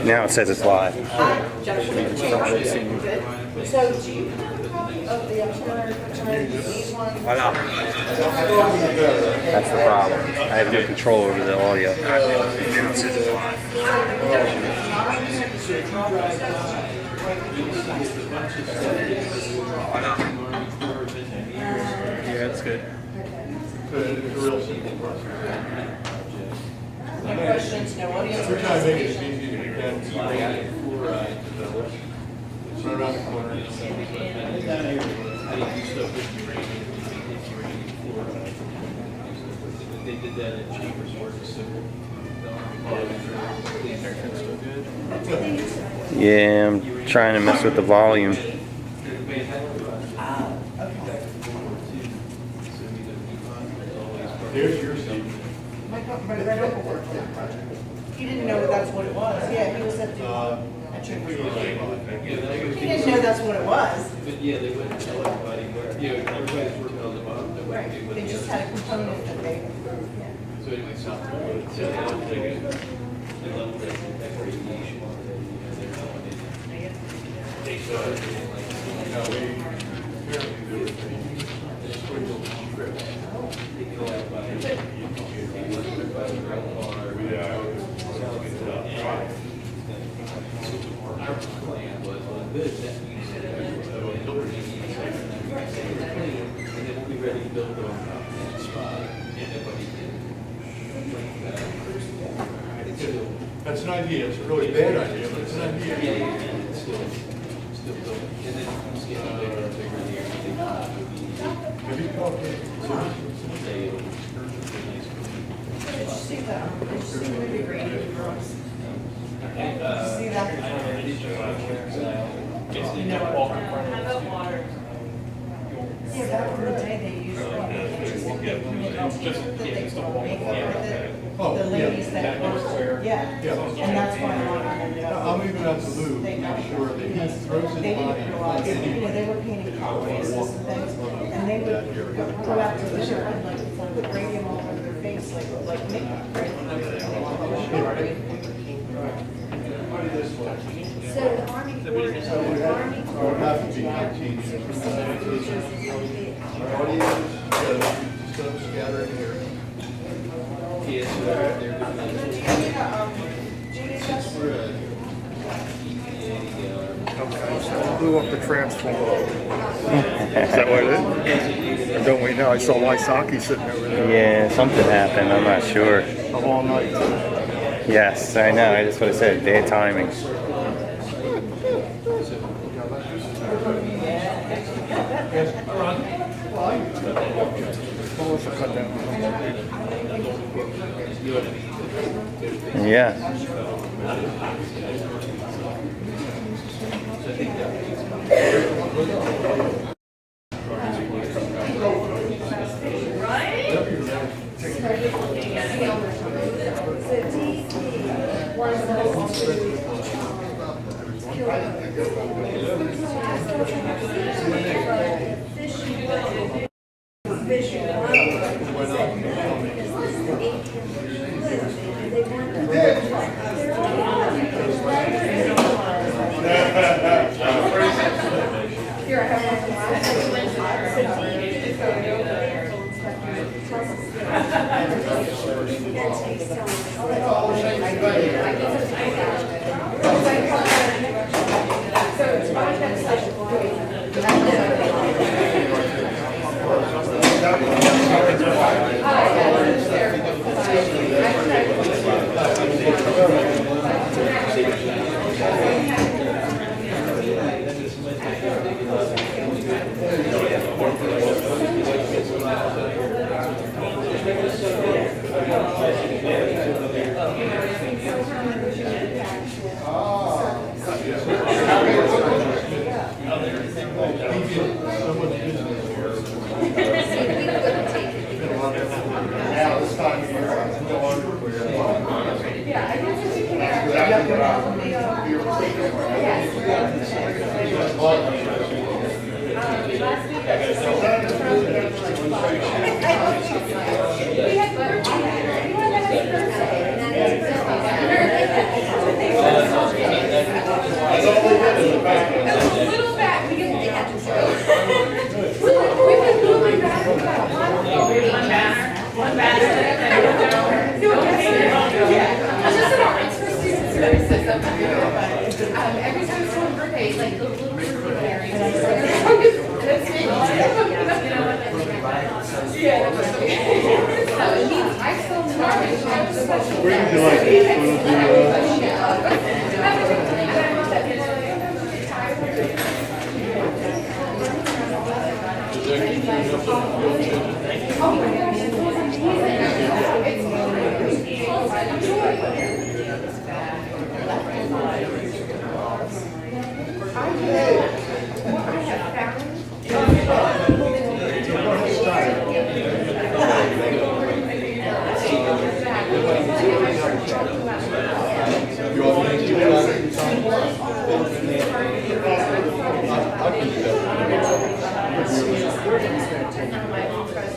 Now it says it's live. Jefferson. So do you have a copy of the itinerary for tonight? These ones? That's the problem. I have no control over the audio. Now it says it's live. Yeah, that's good. No questions, no audience We're trying to make it as participation? easy as we can. It's right around the corner. They did that at Chambers Work, Yeah, I'm trying to mess with the volume. There's your seat. My red uncle worked on that project. He didn't know that's what it was. Yeah, he was at Chambers. He didn't know that's what it was. But yeah, they wouldn't tell everybody where, you know, everybody's working on the bottom. Right. They just had a component that they, yeah. So anyway, South Dakota, so they don't take it. They level that radiation on it, and they're telling it. They started doing like. No, we apparently do it. It's pretty cool. They go out by. Our plan was, well, good, that means that we'll and then we'll be ready to build on that spot, and nobody did. That's an idea. It's a really bad idea, but it's an idea. And it's still building, and then it's getting bigger and bigger, and everything will be. Have you talked to Did you see that? Did you see the movie Green Girls? Did you see that? Yeah, back in the day, they used the ladies that were, yeah. And that's why a lot of them ended up. I'm even at the Louvre, make sure that he throws his They body didn't in realize, front you know, they were painting color faces and things, and they would go out to the show and like put radium all over their face, like makeup, right? So the Army Corps, the Army It Corps would have to be have 19 years. superseded teachers in Just sort of scattering here. Yeah, so they're doing Okay, so blew up the transformer. Is that what it is? Don't we know? I saw Wysocki sitting over there Yeah, something happened. I'm not sure. all night. Yes, I know. I just would have said bad timing. Well, let's cut that one. Yeah. Where would you like it?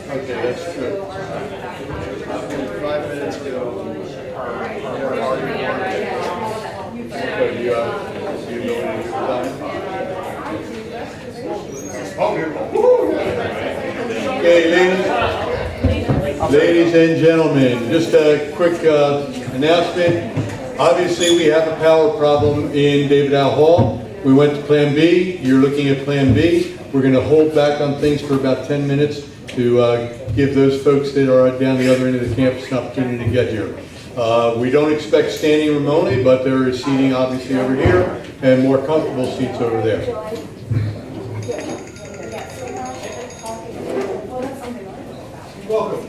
Okay, that's good. 5 minutes ago, but you have the ability to okay, ladies and gentlemen, just a quick announcement. Obviously, we have a power problem in David Al Hall. We went to Plan B. You're looking at Plan B. We're going to hold back on things for about 10 minutes to give those folks that are down the other end of the campus an opportunity to get here. We don't expect standing room only, but there is seating obviously over here and more comfortable seats over there. Welcome.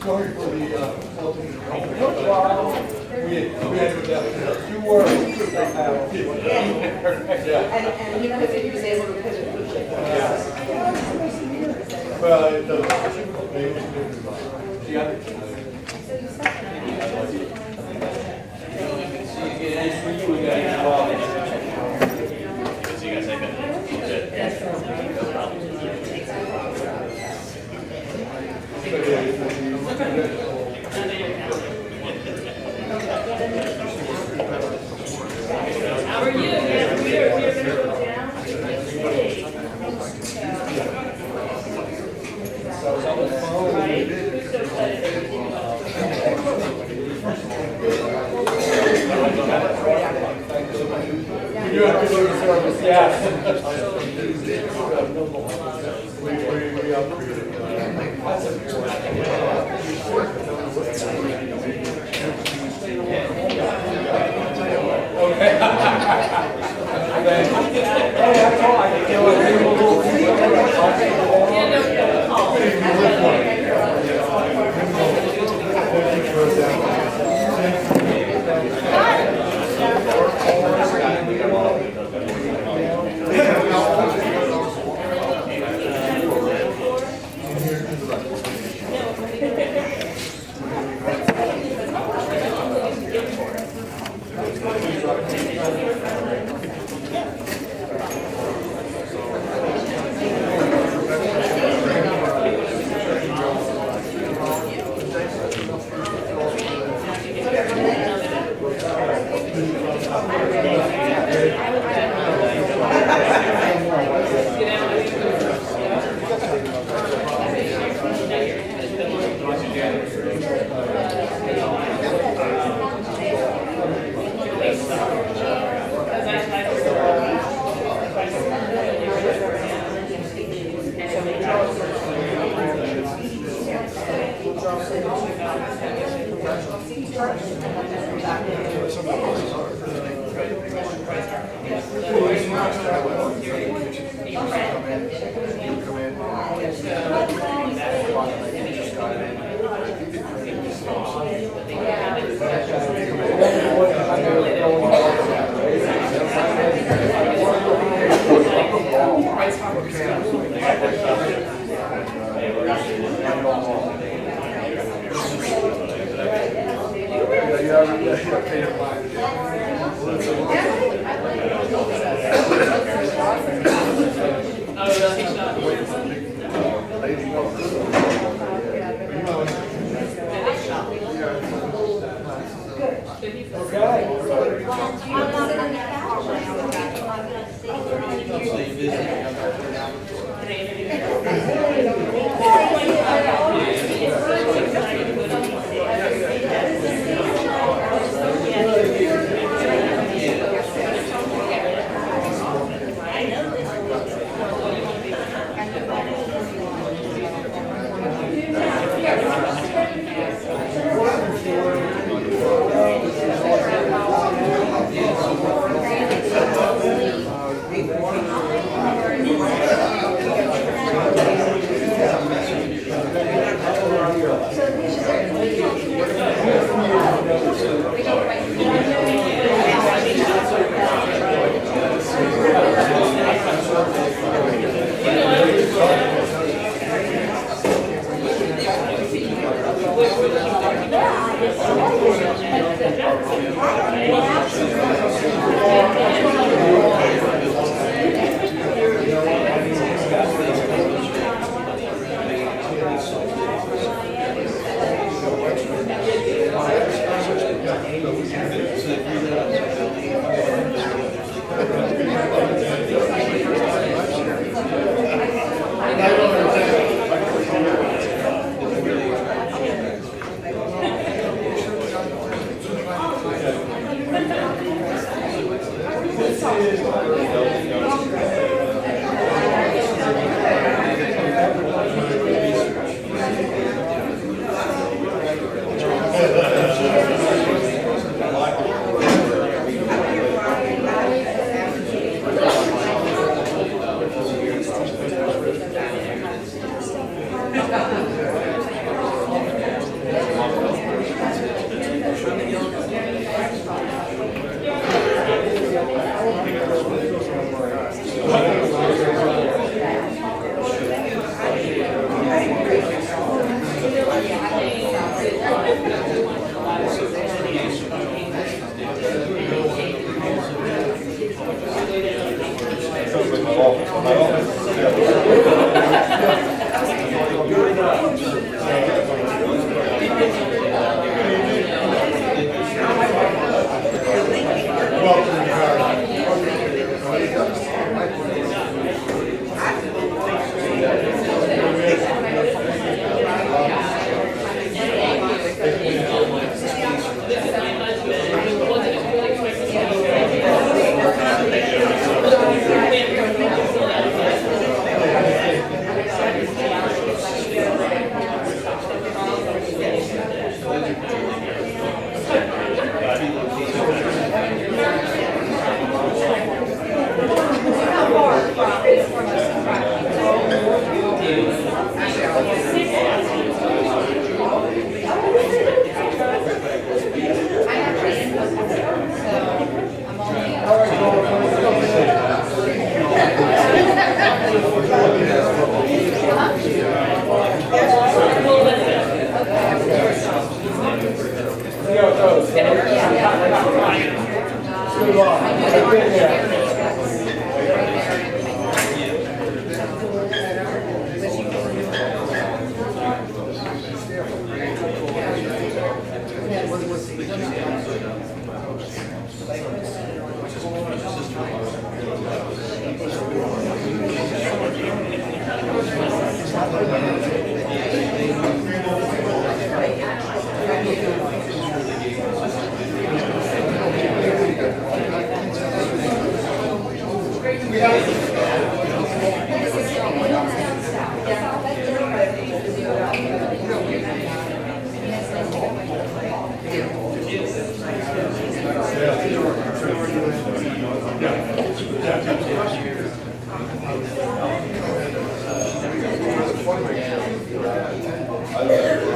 Sorry for the we had about 2 words. And he was able to put it quickly. Well, it doesn't. How are you? We're going to go down. Right? Who's so excited? You have to do the service, yes. We upgraded.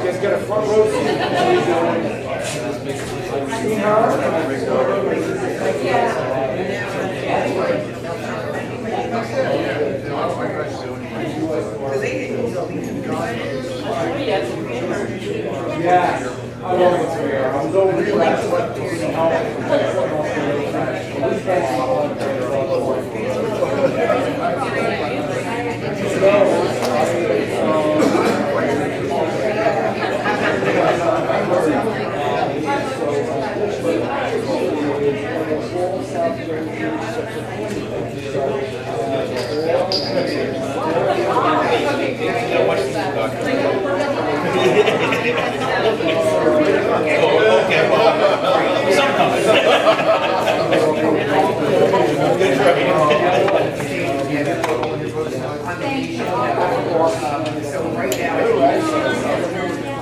Just get a front row Yeah. I'm going to So right now,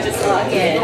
just log in.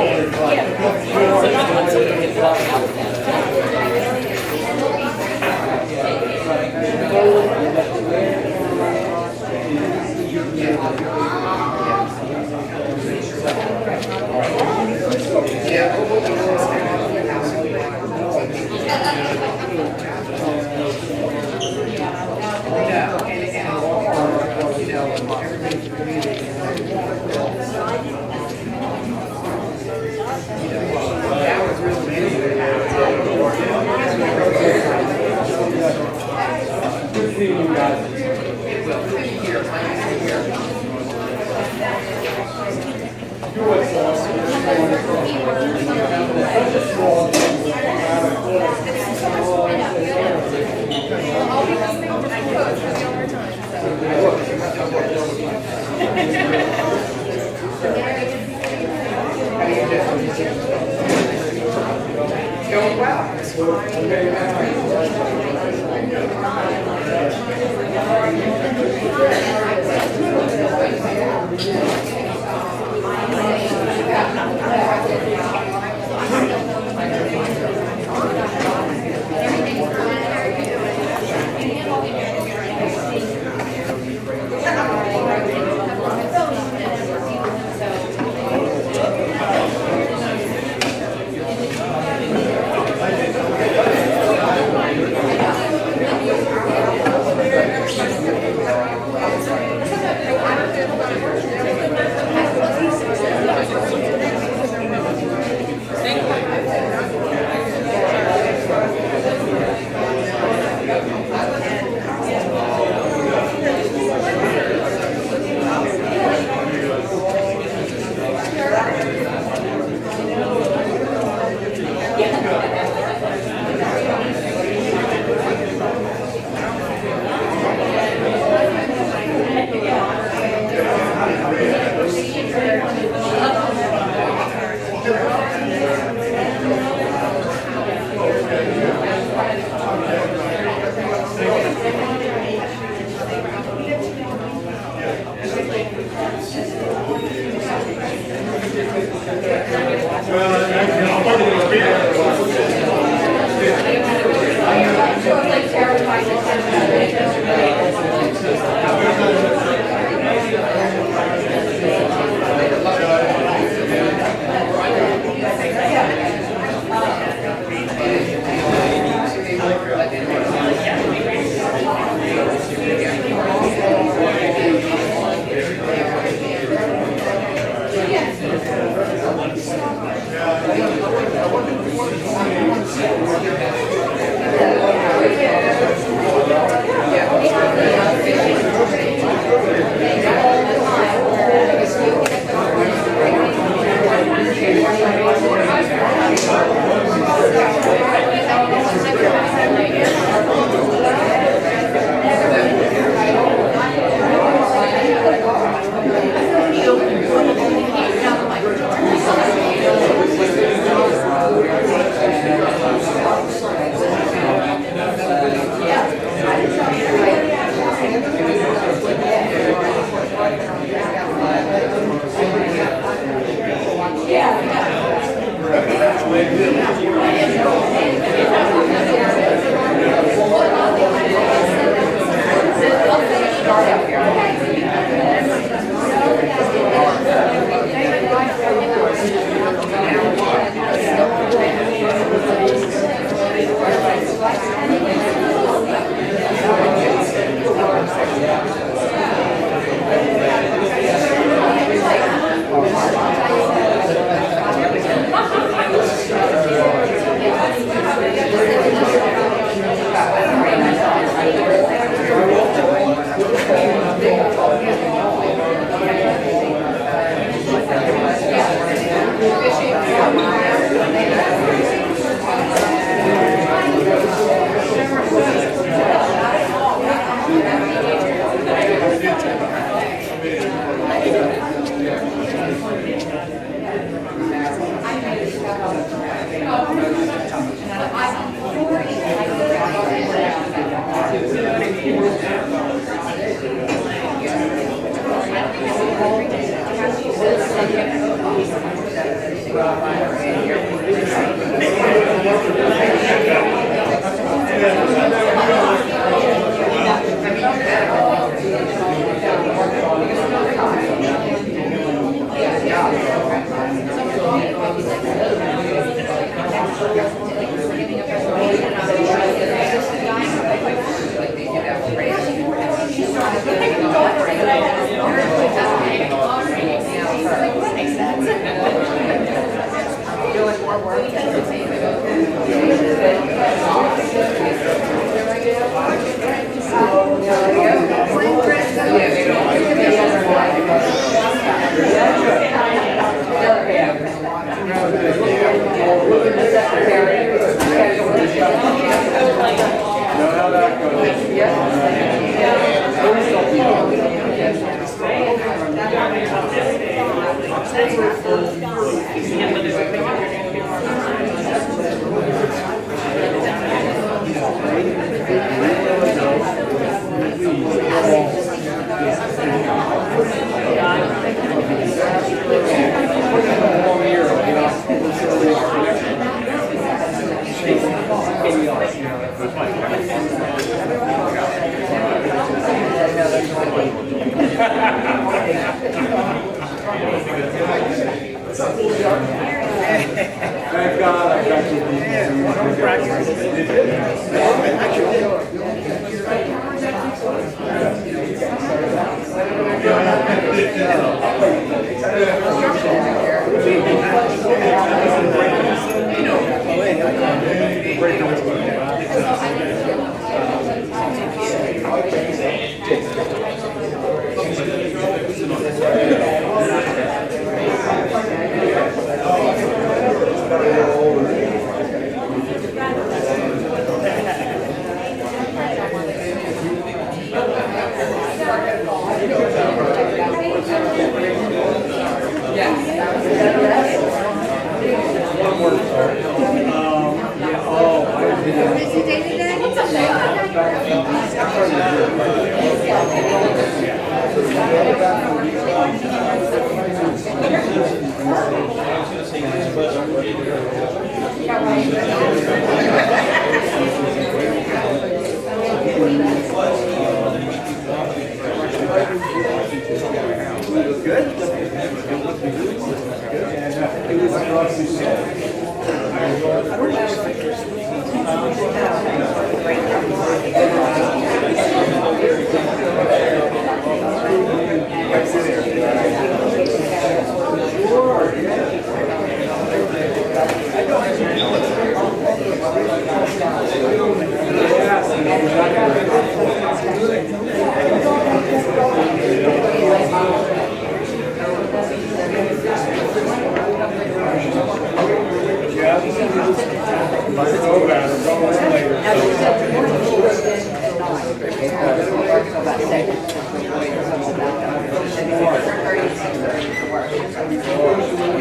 Thank God I got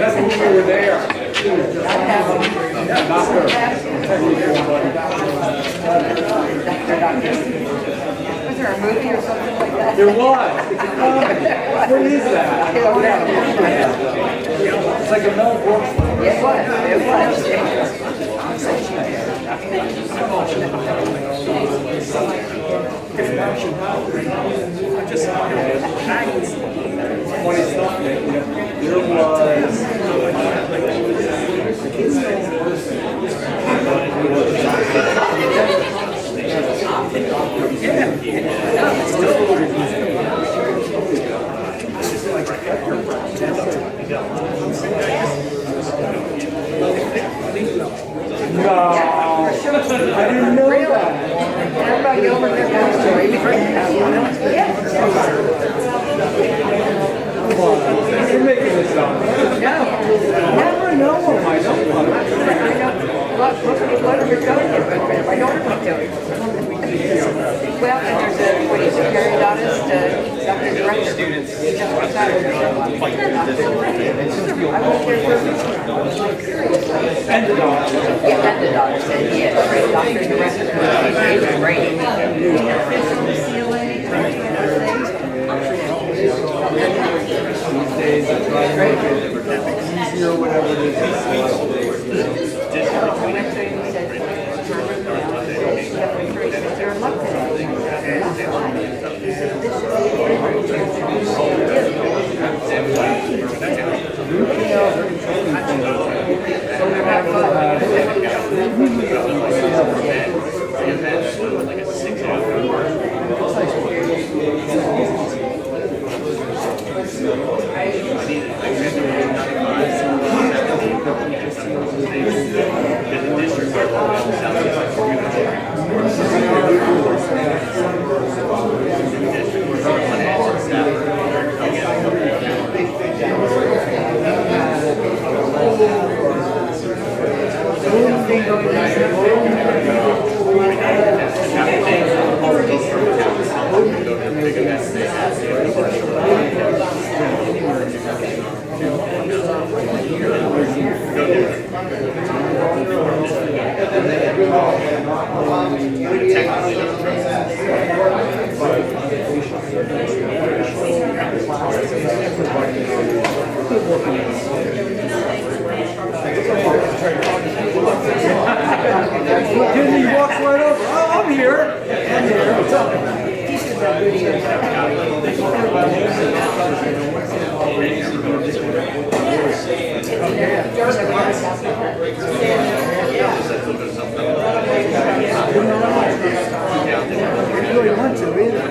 That's when we were there. Was there a movie or something like that? There was. It's a comedy. What is that? It's like a Mel Brooks. It was. Funny stuff, man. There No, I didn't know that. Everybody over there knows the story. Come on, you're making this up. No. Never know him. I don't know. What are we telling you? I don't want to. Well, and there's what is it, periodontist, Dr. Director. Students. He just retired. I worked there for And the dog. yeah, and the doctor said he had great Dr. Director. He was great. These days, I try to make it easier year, whatever it is. They're elected. He said, this should He walks right over. Oh, I'm here. I'm here. What's up? Really want to either.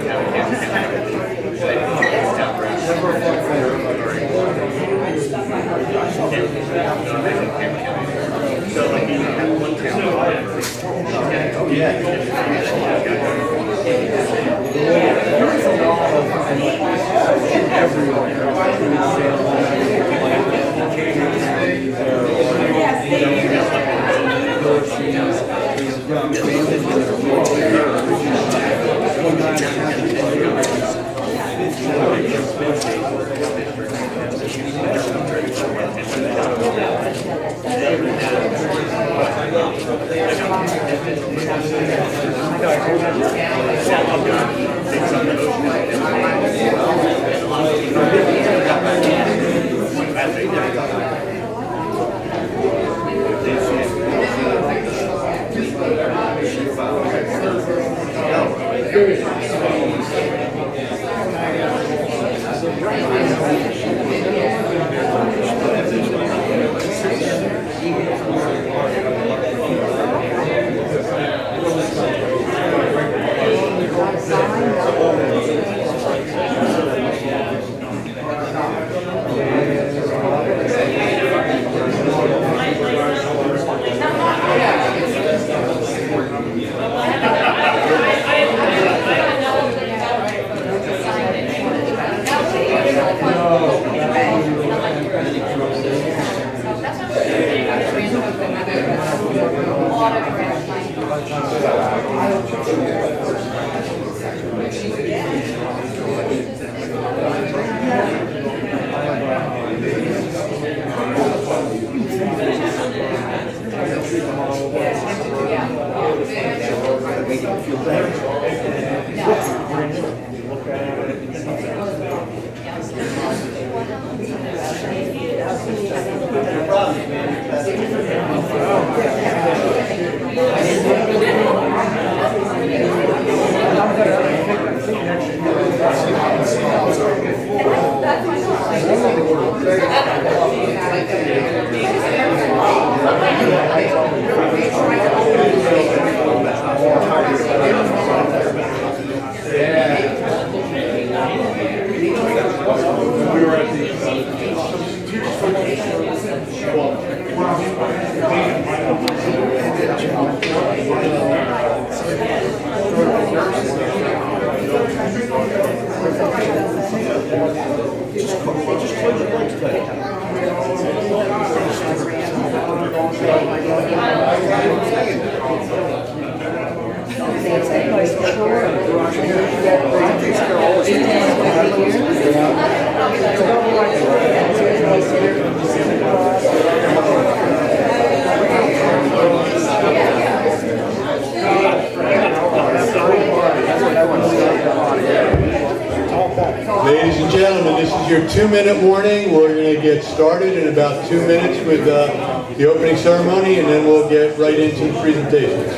Ladies and gentlemen, this is your 2-minute warning. We're going to to get started in about 2 minutes with the opening ceremony, and then we'll get right into the presentations.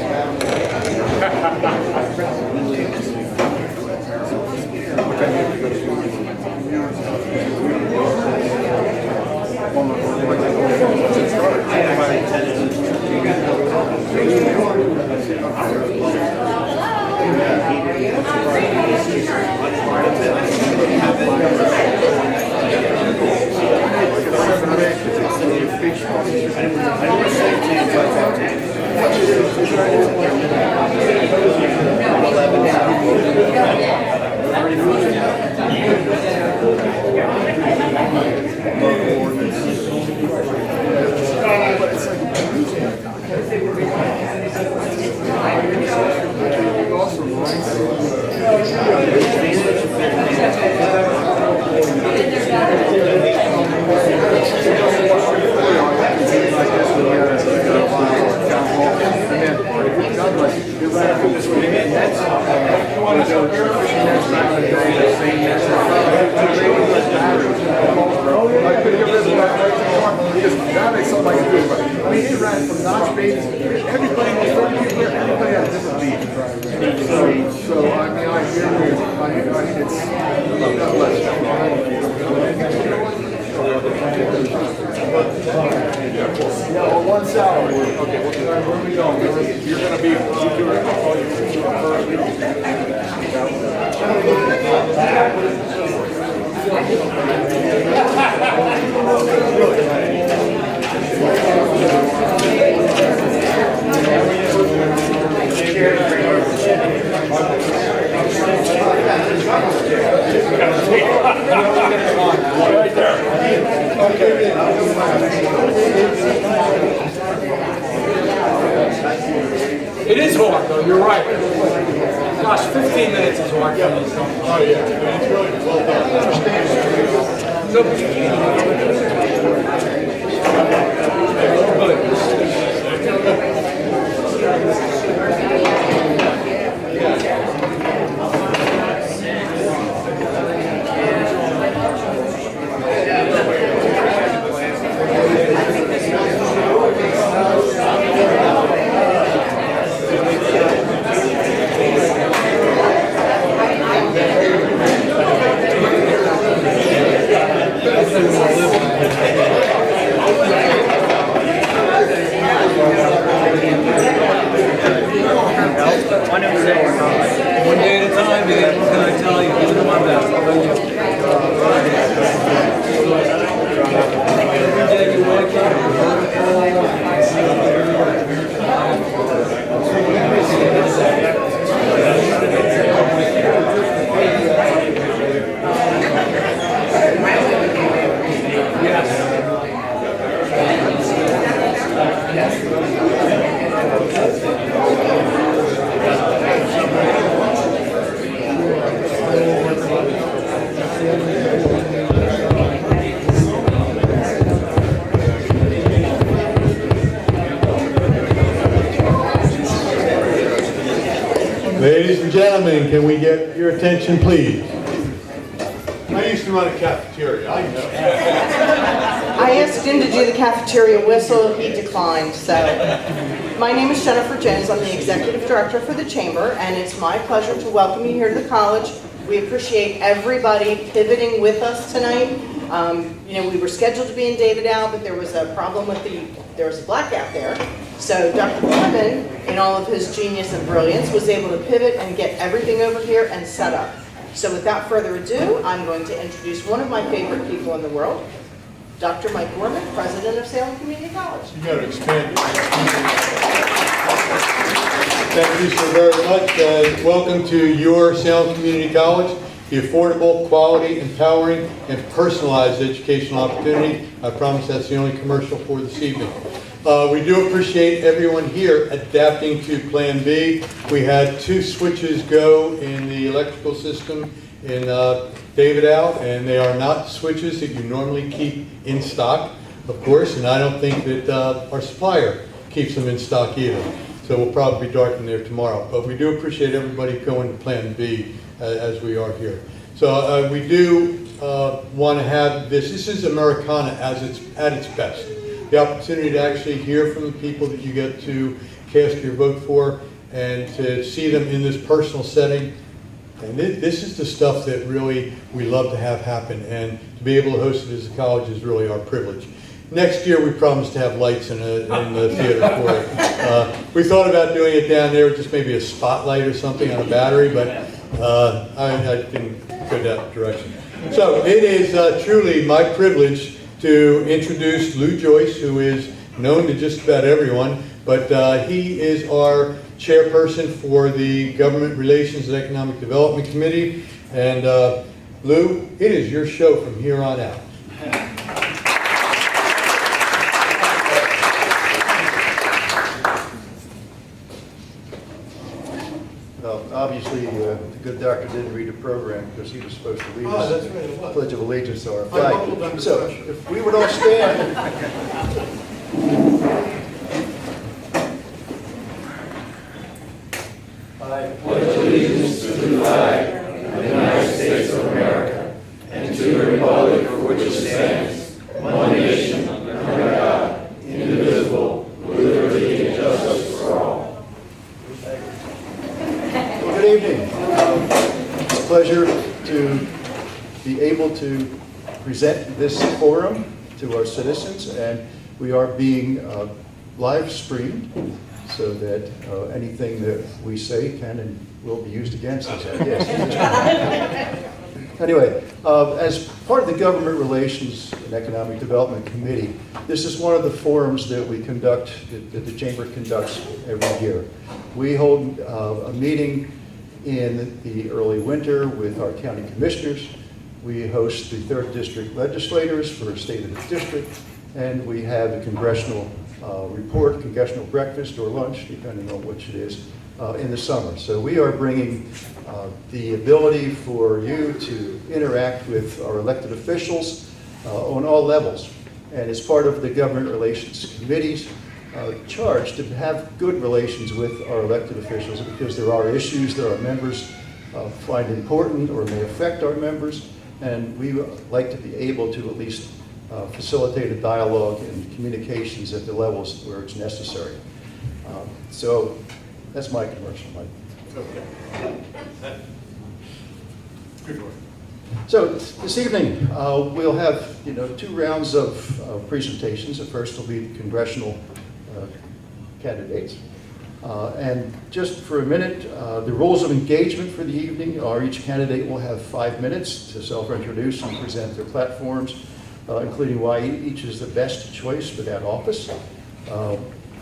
It is hard, though. You're right. Gosh, 15 minutes is hard. Oh, yeah. It's really well One day at a time, man. What can I tell you? Giving it my best. How about you? Every day you wake up, Ladies and gentlemen, can we get your attention, please? I used to run a cafeteria, I know. I asked him to do the cafeteria whistle, he declined, so. My name is Jennifer Jones, I'm the Executive Director for the Chamber, and it's my pleasure to welcome you here to the college. We appreciate everybody pivoting with us tonight. We were scheduled to be in David Al, but there was a problem with there was a blackout there. So Dr. Timmerman, in all of his genius and brilliance, was able to pivot and get everything over here and set up. So without further ado, I'm going to introduce one of my favorite people in the world, Dr. Mike Gorman, President of Salem Community College. You got to expand. Thank you so very much. Welcome to your Salem Community College, the affordable, quality, empowering, and personalized educational opportunity. I promise that's the only commercial for this evening. We do appreciate everyone here adapting to Plan B. We had 2 switches go in the electrical system in David Al, and they are not switches that you normally keep in stock, of course, and I don't think that our supplier keeps them in stock either. So we'll probably be dark in there tomorrow. But we do appreciate everybody going to Plan B as we are here. So we do want to have this. This is Americana at its best. The opportunity to actually hear from the people that you get to cast your vote for and to see them in this personal setting. And this is the stuff that really we love to have happen, and to be able to host it as a college is really our privilege. Next year we promise to have lights in the theater for it. We thought about doing it down there, just maybe a spotlight or something on a battery, but I didn't go that direction. So it is truly my privilege to introduce Lou Joyce, who is known to just about everyone, but he is our chairperson for the Government Relations and Economic Development Committee. And Lou, it is your show from here on out. Well, obviously, the good doctor didn't read the program because he was supposed to lead us that's right, it was. Pledge of Allegiance to our I mumbled flag. under So, pressure. if we would all stand. Well, good evening. It's a pleasure to be able to present this forum to our citizens, and we are being live streamed so that anything that we say can and will be used against us, I guess. Anyway, as part of the Government Relations and Economic Development Committee, this is one of the forums that we conduct, that the Chamber conducts every year. We hold a meeting in the early winter with our county commissioners. We host the 3rd District legislators for a State of the District, and we have a congressional report, congressional breakfast or lunch, depending on which it is, in the summer. So we are bringing the ability for you to interact with our elected officials on all levels. And as part of the Government Relations Committee's charge to have good relations with our elected officials, because there are issues that our members find important or may affect our members, and we like to be able to at least facilitate a dialogue and communications at the levels where it's necessary. So that's my commercial, Mike. So this evening, we'll have 2 rounds of presentations. The first will be the congressional candidates. And just for a minute, the rules of engagement for the evening are each candidate will have 5 minutes to self-introduce and present their platforms, including why each is the best choice for that office.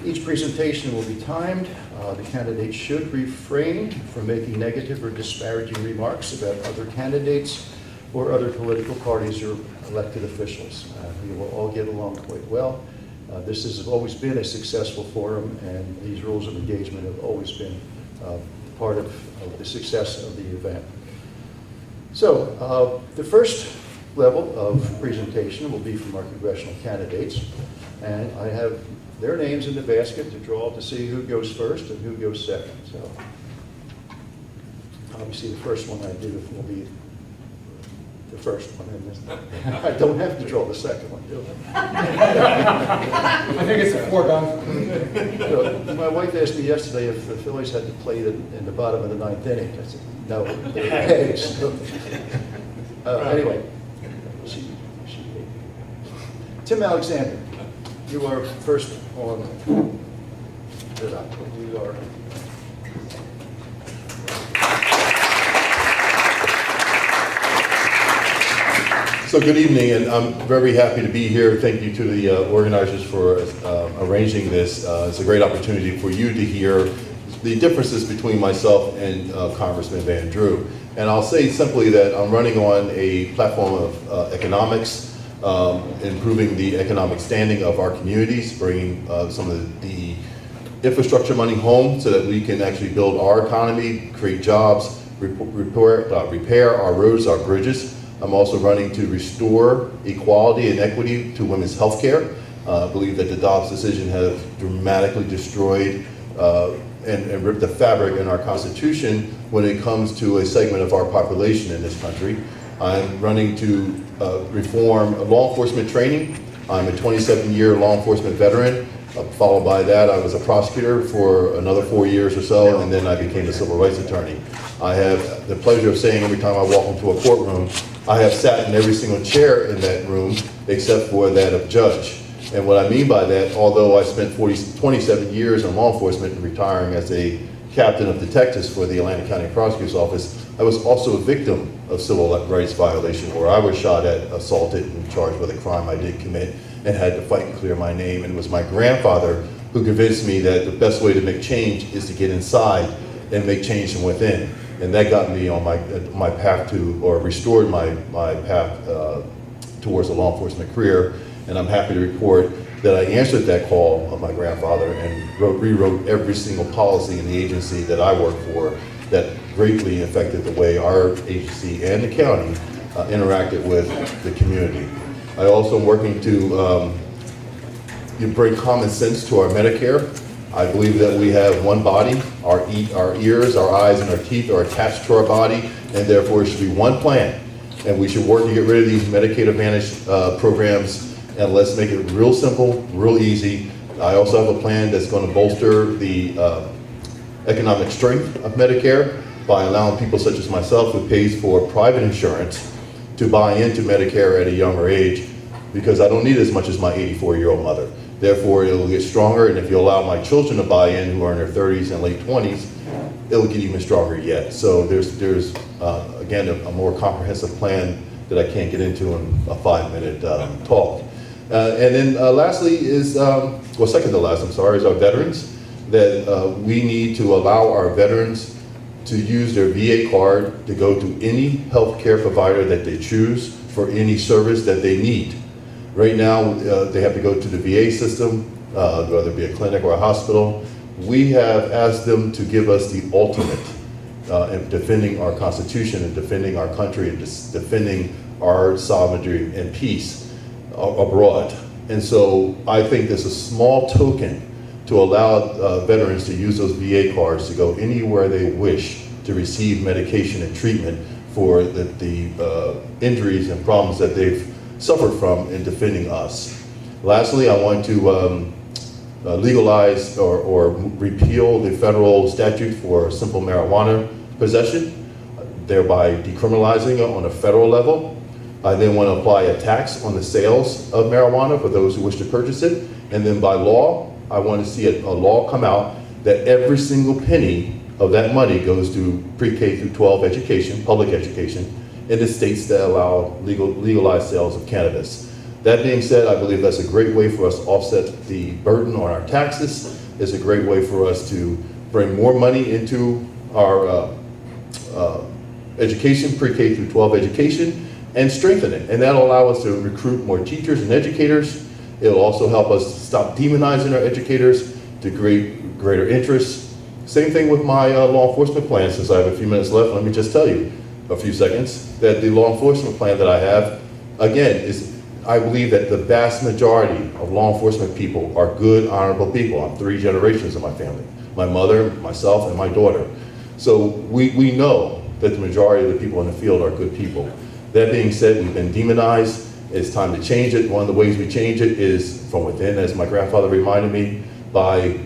Each presentation will be timed. The candidate should refrain from making negative or disparaging remarks about other candidates or other political parties or elected officials. We will all get along quite well. This has always been a successful forum, and these rules of engagement have always been part of the success of the event. So the first level of presentation will be from our congressional candidates, and I have their names in the basket to draw to see who goes first and who goes second. So obviously the first one I do will be the first one, and I don't have to draw the second one, do I? I think it's a foregone. My wife asked me yesterday if the Phillies had to play in the bottom of the 9th inning. I said, no, they're eggs. Anyway, Tim Alexander, you are first on the docket. You are. So good evening, and I'm very happy to be here. Thank you to the organizers for arranging this. It's a great opportunity for you to hear the differences between myself and Congressman Van Drew. And I'll say simply that I'm running on a platform of economics, improving the economic standing of our communities, bringing some of the infrastructure money home so that we can actually build our economy, create jobs, repair our roads, our bridges. I'm also running to restore equality and equity to women's health care. I believe that the Dobbs decision has dramatically destroyed and ripped the fabric in our Constitution when it comes to a segment of our population in this country. I'm running to reform law enforcement training. I'm a 27-year law enforcement veteran. Followed by that, I was a prosecutor for another 4 years or so, and then I became a civil rights attorney. I have the pleasure of saying every time I walk into a courtroom, I have sat in every single chair in that room except for that of judge. And what I mean by that, although I spent 27 years in law enforcement and retiring as a captain of detectives for the Atlanta County Prosecutor's Office, I was also a victim of civil rights violation where I was shot at, assaulted, and charged with a crime I did commit and had to fight and clear my name. And it was my grandfather who convinced me that the best way to make change is to get inside and make change from within. And that got me on my path to, or restored my path towards a law enforcement career. And I'm happy to report that I answered that call of my grandfather and rewrote every single policy in the agency that I work for that greatly affected the way our agency and the county interacted with the community. I also am working to bring common sense to our Medicare. I believe that we have one body. Our ears, our eyes, and our teeth are attached to our body, and therefore it should be one plan. And we should work to get rid of these Medicaid Advantage programs, and let's make it real simple, real easy. I also have a plan that's going to bolster the economic strength of Medicare by allowing people such as myself who pays for private insurance to buy into Medicare at a younger age, because I don't need as much as my 84-year-old mother. Therefore, it'll get stronger, and if you allow my children to buy in who are in their 30s and late 20s, it'll get even stronger yet. So there's again, a more comprehensive plan that I can't get into in a 5-minute talk. And then lastly is, well, second to last, I'm sorry, is our veterans. That we need to allow our veterans to use their VA card to go to any healthcare provider that they choose for any service that they need. Right now, they have to go to the VA system, whether it be a clinic or a hospital. We have asked them to give us the ultimate in defending our Constitution and defending our country and defending our sovereignty and peace abroad. And so I think there's a small token to allow veterans to use those VA cards to go anywhere they wish to receive medication and treatment for the injuries and problems that they've suffered from in defending us. Lastly, I want to legalize or repeal the federal statute for simple marijuana possession, thereby decriminalizing it on a federal level. I then want to apply a tax on the sales of marijuana for those who wish to purchase it. And then by law, I want to see a law come out that every single penny of that money goes to pre-K through 12 education, public education, in the states that allow legalized sales of cannabis. That being said, I believe that's a great way for us to offset the burden on our taxes. It's a great way for us to bring more money into our education, pre-K through 12 education, and strengthen it. And that'll allow us to recruit more teachers and educators. It'll also help us stop demonizing our educators to create greater interest. Same thing with my law enforcement plan. Since I have a few minutes left, let me just tell you a few seconds that the law enforcement plan that I have, again, is I believe that the vast majority of law enforcement people are good, honorable people. I'm 3 generations of my family, my mother, myself, and my daughter. So we know that the majority of the people in the field are good people. That being said, we've been demonized. It's time to change it. One of the ways we change it is from within, as my grandfather reminded me, by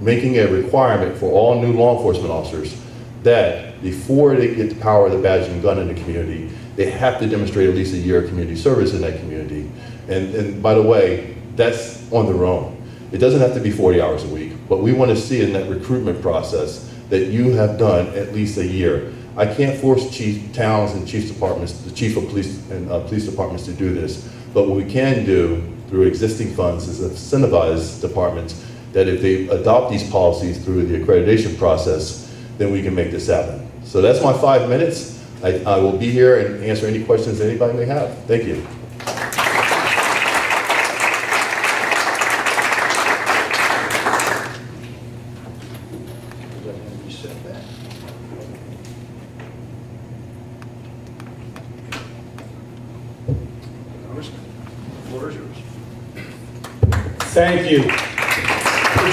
making a requirement for all new law enforcement officers that before they get the power of the badge and gun in the community, they have to demonstrate at least a year of community service in that community. And by the way, that's on their own. It doesn't have to be 40 hours a week, but we want to see in that recruitment process that you have done at least a year. I can't force chief towns and chiefs departments, the chief of police and police departments to do this, but what we can do through existing funds is incentivize departments that if they adopt these policies through the accreditation process, then we can make this happen. So that's my 5 minutes. I will be here and answer any questions anybody may have. Thank you. Thank you.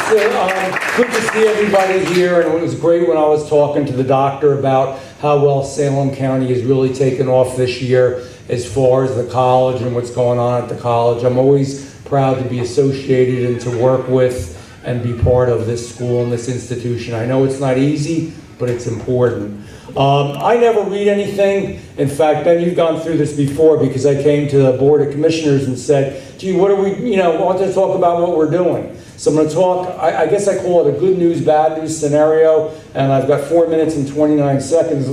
It's good to see everybody here, and it was great when I was talking to the doctor about how well Salem County has really taken off this year as far as the college and what's going on at the college. I'm always proud to be associated and to work with and be part of this school and this institution. I know it's not easy, but it's important. I never read anything. In fact, Ben, you've gone through this before because I came to the Board of Commissioners and said, gee, what are we, I want to talk about what we're doing. So I'm going to talk, I guess I call it a good news, bad news scenario, and I've got 4 minutes and 29 seconds.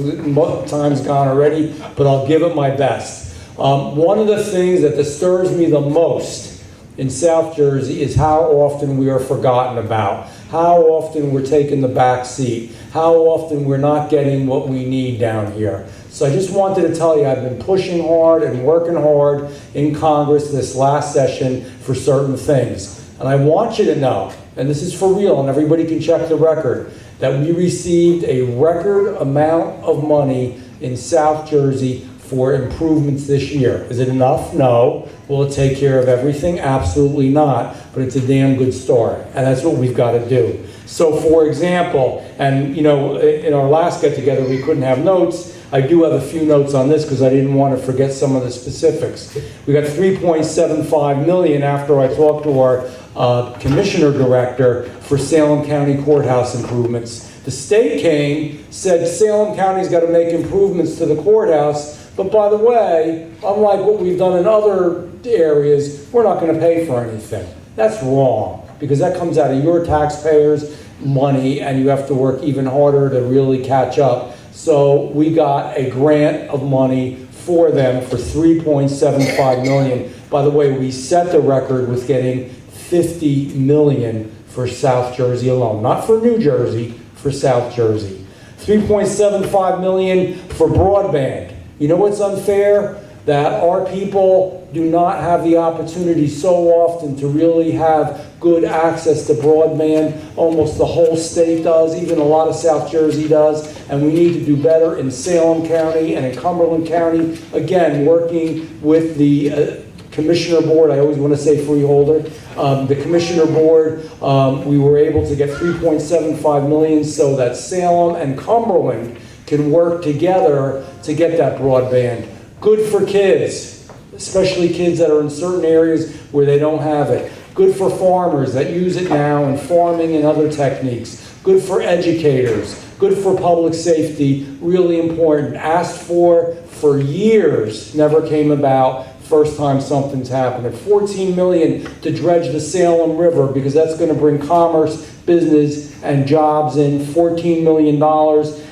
Time's gone already, but I'll give it my best. One of the things that disturbs me the most in South Jersey is how often we are forgotten about, how often we're taking the back seat, how often we're not getting what we need down here. So I just wanted to tell you I've been pushing hard and working hard in Congress this last session for certain things. And I want you to know, and this is for real, and everybody can check the record, that we received a record amount of money in South Jersey for improvements this year. Is it enough? No. Will it take care of everything? Absolutely not. But it's a damn good start, and that's what we've got to do. So, for example, and in our last get-together we couldn't have notes. I do have a few notes on this because I didn't want to forget some of the specifics. We got $3.75 million after I talked to our commissioner director for Salem County courthouse improvements. The state came, said Salem County's got to make improvements to the courthouse, but by the way, unlike what we've done in other areas, we're not going to pay for anything. That's wrong, because that comes out of your taxpayers' money, and you have to work even harder to really catch up. So we got a grant of money for them for $3.75 million. By the way, we set the record with getting $50 million for South Jersey alone. Not for New Jersey, for South Jersey. $3.75 million for broadband. You know what's unfair? That our people do not have the opportunity so often to really have good access to broadband. Almost the whole state does, even a lot of South Jersey does, and we need to do better in Salem County and in Cumberland County. Again, working with the Commissioner Board, I always want to say freeholder, the Commissioner Board, we were able to get $3.75 million so that Salem and Cumberland can work together to get that broadband. Good for kids, especially kids that are in certain areas where they don't have it. Good for farmers that use it now in farming and other techniques. Good for educators. Good for public safety. Really important. Asked for years, never came about. First time something's happened. $14 million to dredge the Salem River because that's going to bring commerce, business, and jobs in. $14 million.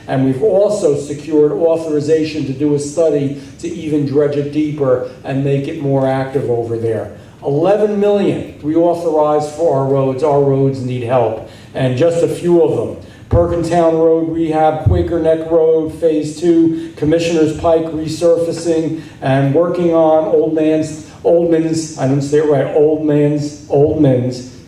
And we've also secured authorization to do a study to even dredge it deeper and make it more active over there. $11 million reauthorized for our roads. Our roads need help. And just a few of them. Perkintown Road rehab, Quaker Neck Road, Phase 2, Commissioner's Pike resurfacing, and working on Oldman's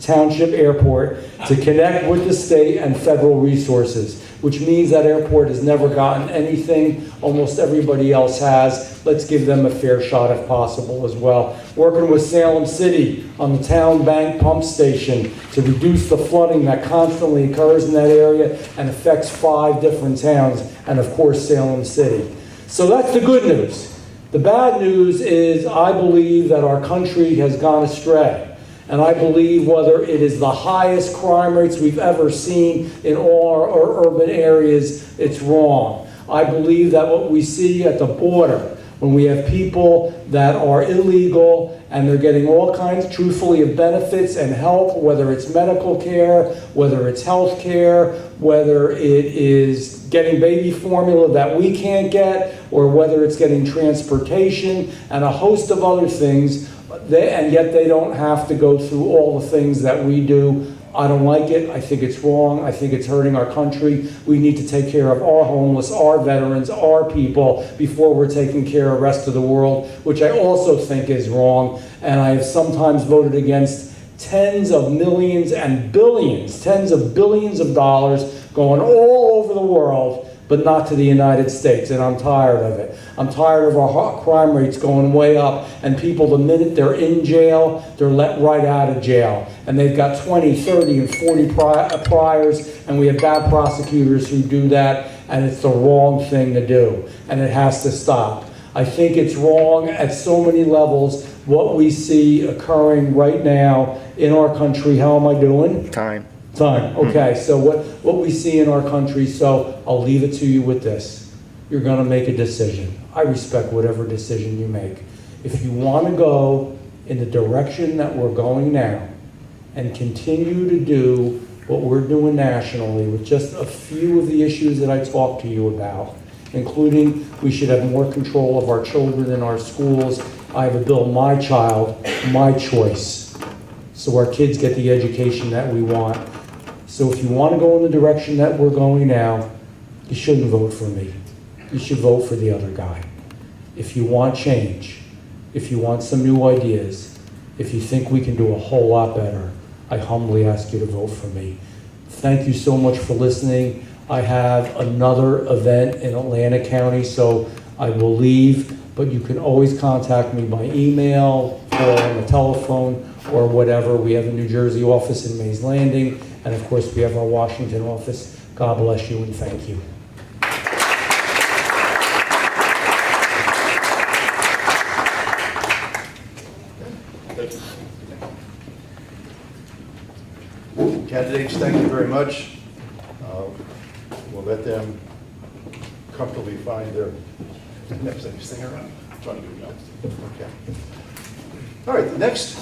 Township Airport to connect with the state and federal resources, which means that airport has never gotten anything. Almost everybody else has. Let's give them a fair shot if possible as well. Working with Salem City on the Town Bank pump station to reduce the flooding that constantly occurs in that area and affects 5 different towns, and of course Salem City. So that's the good news. The bad news is I believe that our country has gone astray. And I believe whether it is the highest crime rates we've ever seen in all our urban areas, it's wrong. I believe that what we see at the border, when we have people that are illegal and they're getting all kinds, truthfully, of benefits and help, whether it's medical care, whether it's health care, whether it is getting baby formula that we can't get, or whether it's getting transportation and a host of other things, and yet they don't have to go through all the things that we do. I don't like it. I think it's wrong. I think it's hurting our country. We need to take care of our homeless, our veterans, our people before we're taking care of the rest of the world, which I also think is wrong. And I have sometimes voted against tens of millions and billions, tens of billions of dollars going all over the world, but not to the United States, and I'm tired of it. I'm tired of our crime rates going way up, and people, the minute they're in jail, they're let right out of jail. And they've got 20, 30, and 40 priors, and we have bad prosecutors who do that, and it's the wrong thing to do, and it has to stop. I think it's wrong at so many levels. What we see occurring right now in our country, how am I doing? Time. Time, okay, so what we see in our country, so I'll leave it to you with this. You're gonna make a decision. I respect whatever decision you make. If you wanna go in the direction that we're going now and continue to do what we're doing nationally with just a few of the issues that I talked to you about, including we should have more control of our children in our schools. I have a bill, My Child, My Choice, so our kids get the education that we want. So if you want to go in the direction that we're going now, you shouldn't vote for me. You should vote for the other guy. If you want change, if you want some new ideas, if you think we can do a whole lot better, I humbly ask you to vote for me. Thank you so much for listening. I have another event in Atlanta County, so I will leave, but you can always contact me by email, or on the telephone, or whatever. We have a New Jersey office in Mays Landing, and of course we have our Washington office. God bless you and thank you. Candidates, thank you very much. We'll let them comfortably find their next thing around. Trying to do next. Okay. All right, the next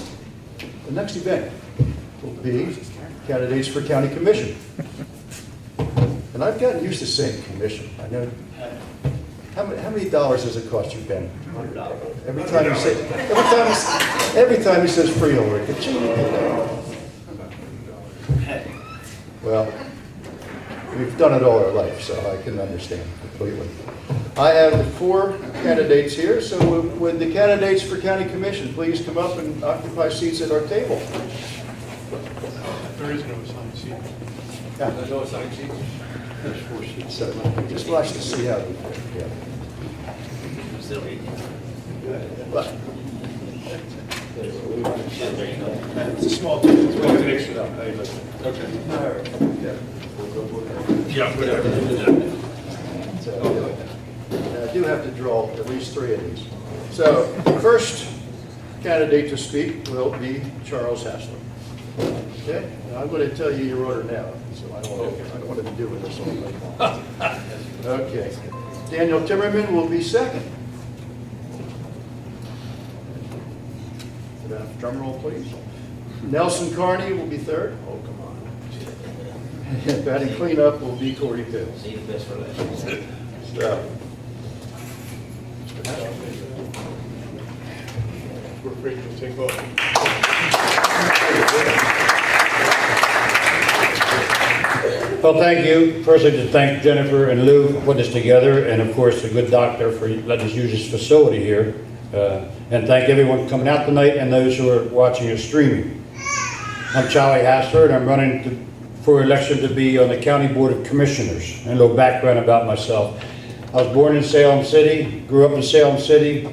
event will be candidates for county commission. And I've gotten used to saying commission. I know. How many dollars does it cost you, Ben? $100. Every time he says freeholder. Well, we've done it all our life, so I can understand completely. I have the 4 candidates here, so would the candidates for county commission please come up and occupy seats at our table? There is no assigned seat. Yeah. There's no assigned seats? There's 4 seats. So just watch to see how we fit together. But It's a small table. It's going to mix it up. Okay. Yeah, whatever. So, I do have to draw at least 3 of these. So the first candidate to speak will be Charles Hassler. Okay, now I'm going to tell you your order now, so I don't want to be doing this all night long. Okay, Daniel Timmerman will be second. Could I have a drum roll, please? Nelson Carney will be third. Oh, come on. Batting cleanup will be Cordy Pill. See the best for last. So, We're free to take off. Well, thank you. First, I'd like to thank Jennifer and Lou for putting this together, and of course, the good doctor for letting us use this facility here. And thank everyone coming out tonight and those who are watching or streaming. I'm Charlie Hassler, and I'm running for election to be on the County Board of Commissioners. And a little background about myself. I was born in Salem City, grew up in Salem City,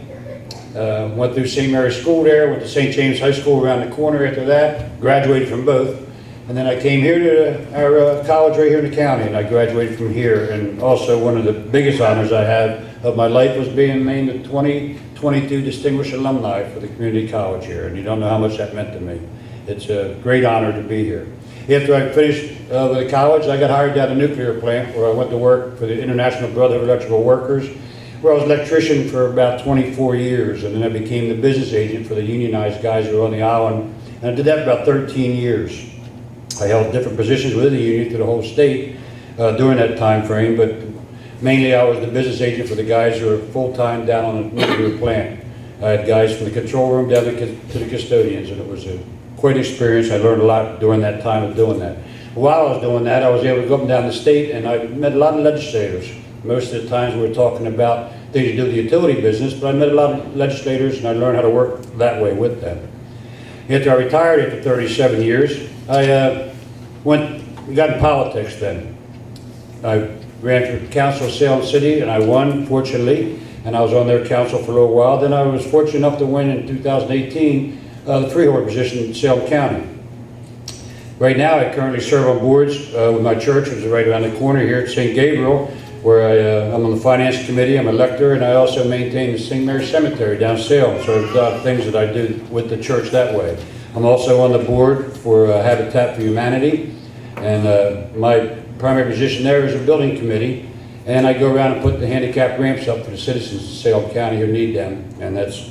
went through St. Mary's School there, went to St. James High School around the corner after that, graduated from both. And then I came here to our college right here in the county, and I graduated from here. And also one of the biggest honors I have of my life was being named the 2022 Distinguished Alumni for the community college here. And you don't know how much that meant to me. It's a great honor to be here. After I finished with the college, I got hired down at a nuclear plant where I went to work for the International Brotherhood of Electrical Workers, where I was an electrician for about 24 years. And then I became the business agent for the unionized guys who were on the island. And I did that for about 13 years. I held different positions within the union through the whole state during that time frame, but mainly I was the business agent for the guys who were full-time down on the nuclear plant. I had guys from the control room down to the custodians, and it was a quite experience. I learned a lot during that time of doing that. While I was doing that, I was able to go up and down the state, and I met a lot of legislators. Most of the times we were talking about things to do with the utility business, but I met a lot of legislators, and I learned how to work that way with them. After I retired after 37 years, I got in politics then. I ran for council of Salem City, and I won, fortunately, and I was on their council for a little while. Then I was fortunate enough to win in 2018 the freeholder position in Salem County. Right now, I currently serve on boards with my church, which is right around the corner here at St. Gabriel, where I'm on the finance committee, I'm a lector, and I also maintain the St. Mary's Cemetery down Salem, so there's a lot of things that I do with the church that way. I'm also on the board for Habitat for Humanity, and my primary position there is a building committee, and I go around and put the handicap ramps up for the citizens of Salem County who need them, and that's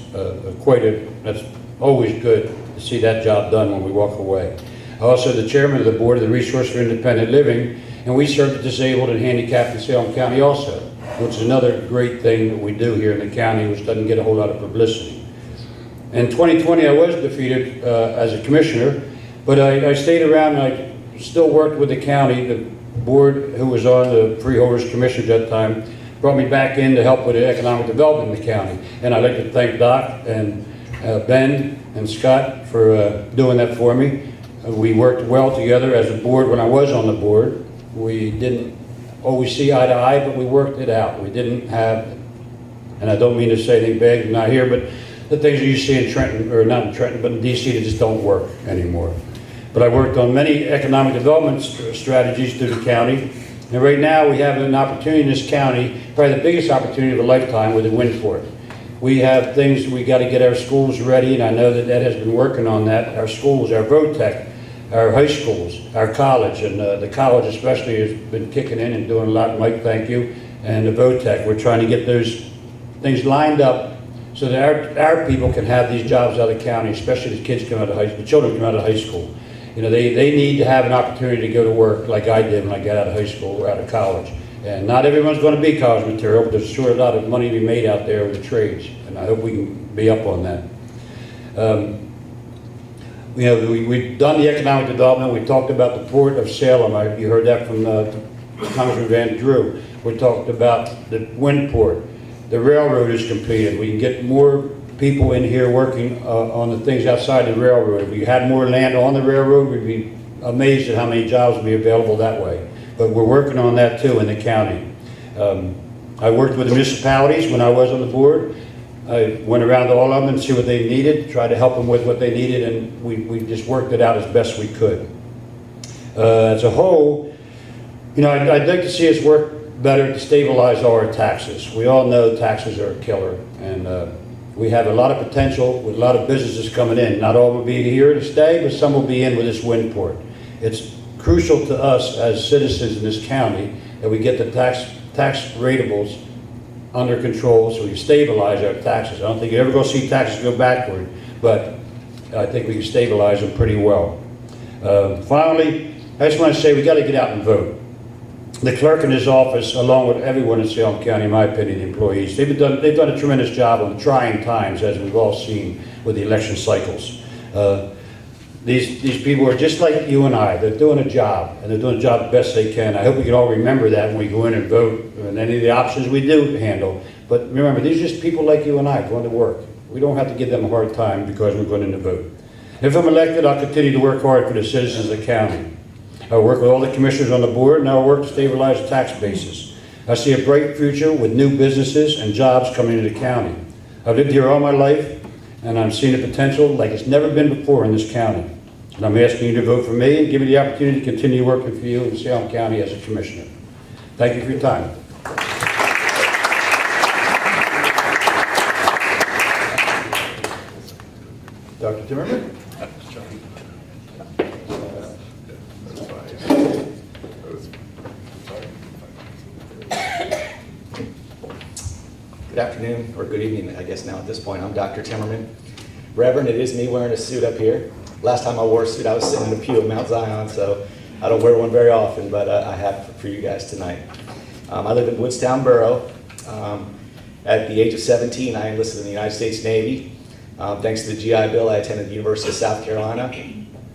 that's always good to see that job done when we walk away. I'm also the chairman of the board of the Resource for Independent Living, and we serve the disabled and handicapped in Salem County also, which is another great thing that we do here in the county, which doesn't get a whole lot of publicity. In 2020, I was defeated as a commissioner, but I stayed around and I still worked with the county. The board who was on the Freeholders Commission at that time brought me back in to help with the economic development in the county. And I'd like to thank Doc and Ben and Scott for doing that for me. We worked well together as a board when I was on the board. We didn't always see eye to eye, but we worked it out. We didn't have, and I don't mean to say anything bad, not here, but the things you see in Trenton, or not in Trenton, but in DC, that just don't work anymore. But I worked on many economic development strategies through the county, and right now we have an opportunity in this county, probably the biggest opportunity of a lifetime with the Windport. We have things, we got to get our schools ready, and I know that Ed has been working on that. Our schools, our VOTEC, our high schools, our college, and the college especially has been kicking in and doing a lot. Mike, thank you. And the VOTEC, we're trying to get those things lined up so that our people can have these jobs out of the county, especially the kids come out of the children come out of high school. You know, they need to have an opportunity to go to work like I did when I got out of high school or out of college. And not everyone's going to be college material, but there's sure a lot of money to be made out there with the trades, and I hope we can be up on that. You know, we've done the economic development. We talked about the Port of Salem. You heard that from Congressman Van Drew. We talked about the Windport. The railroad is completed. We can get more people in here working on the things outside the railroad. If we had more land on the railroad, we'd be amazed at how many jobs would be available that way. But we're working on that too in the county. I worked with the municipalities when I was on the board. I went around to all of them and see what they needed, tried to help them with what they needed, and we just worked it out as best we could. As a whole, you know, I'd like to see us work better to stabilize all our taxes. We all know taxes are a killer, and we have a lot of potential with a lot of businesses coming in. Not all will be here to stay, but some will be in with this Windport. It's crucial to us as citizens in this county that we get the tax ratables under control so we can stabilize our taxes. I don't think you're ever going to see taxes go backward, but I think we can stabilize them pretty well. Finally, I just want to say we got to get out and vote. The clerk in his office, along with everyone in Salem County, in my opinion, the employees, they've done a tremendous job on trying times, as we've all seen with the election cycles. These people are just like you and I. They're doing a job, and they're doing a job the best they can. I hope we can all remember that when we go in and vote, and any of the options we do handle. But remember, these are just people like you and I going to work. We don't have to give them a hard time because we're going in to vote. If I'm elected, I'll continue to work hard for the citizens of the county. I'll work with all the commissioners on the board, and I'll work to stabilize the tax basis. I see a bright future with new businesses and jobs coming into the county. I've lived here all my life, and I'm seeing the potential like it's never been before in this county. And I'm asking you to vote for me and give me the opportunity to continue working for you in Salem County as a commissioner. Thank you for your time. Dr. Timmerman? Good afternoon, or good evening, I guess now at this point. I'm Dr. Timmerman. Reverend, it is me wearing a suit up here. Last time I wore a suit, I was sitting in a pew at Mount Zion, so I don't wear one very often, but I have for you guys tonight. I live in Woodstown Borough. At the age of 17, I enlisted in the United States Navy. Thanks to the GI Bill, I attended the University of South Carolina,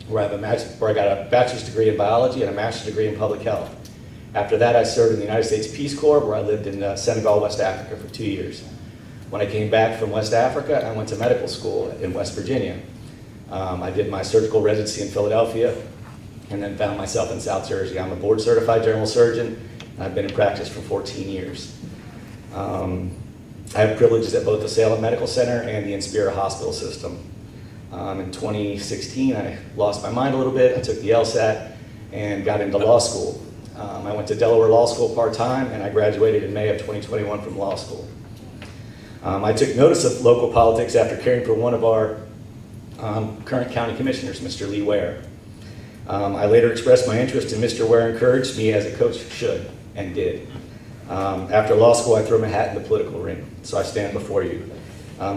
where I got a bachelor's degree in biology and a master's degree in public health. After that, I served in the United States Peace Corps, where I lived in Senegal, West Africa for 2 years. When I came back from West Africa, I went to medical school in West Virginia. I did my surgical residency in Philadelphia, and then found myself in South Jersey. I'm a board-certified general surgeon, and I've been in practice for 14 years. I have privileges at both the Salem Medical Center and the Inspira Hospital System. In 2016, I lost my mind a little bit. I took the LSAT and got into law school. I went to Delaware Law School part-time, and I graduated in May of 2021 from law school. I took notice of local politics after caring for one of our current county commissioners, Mr. Lee Ware. I later expressed my interest, and Mr. Ware encouraged me, as a coach should, and did. After law school, I threw my hat in the political ring, so I stand before you.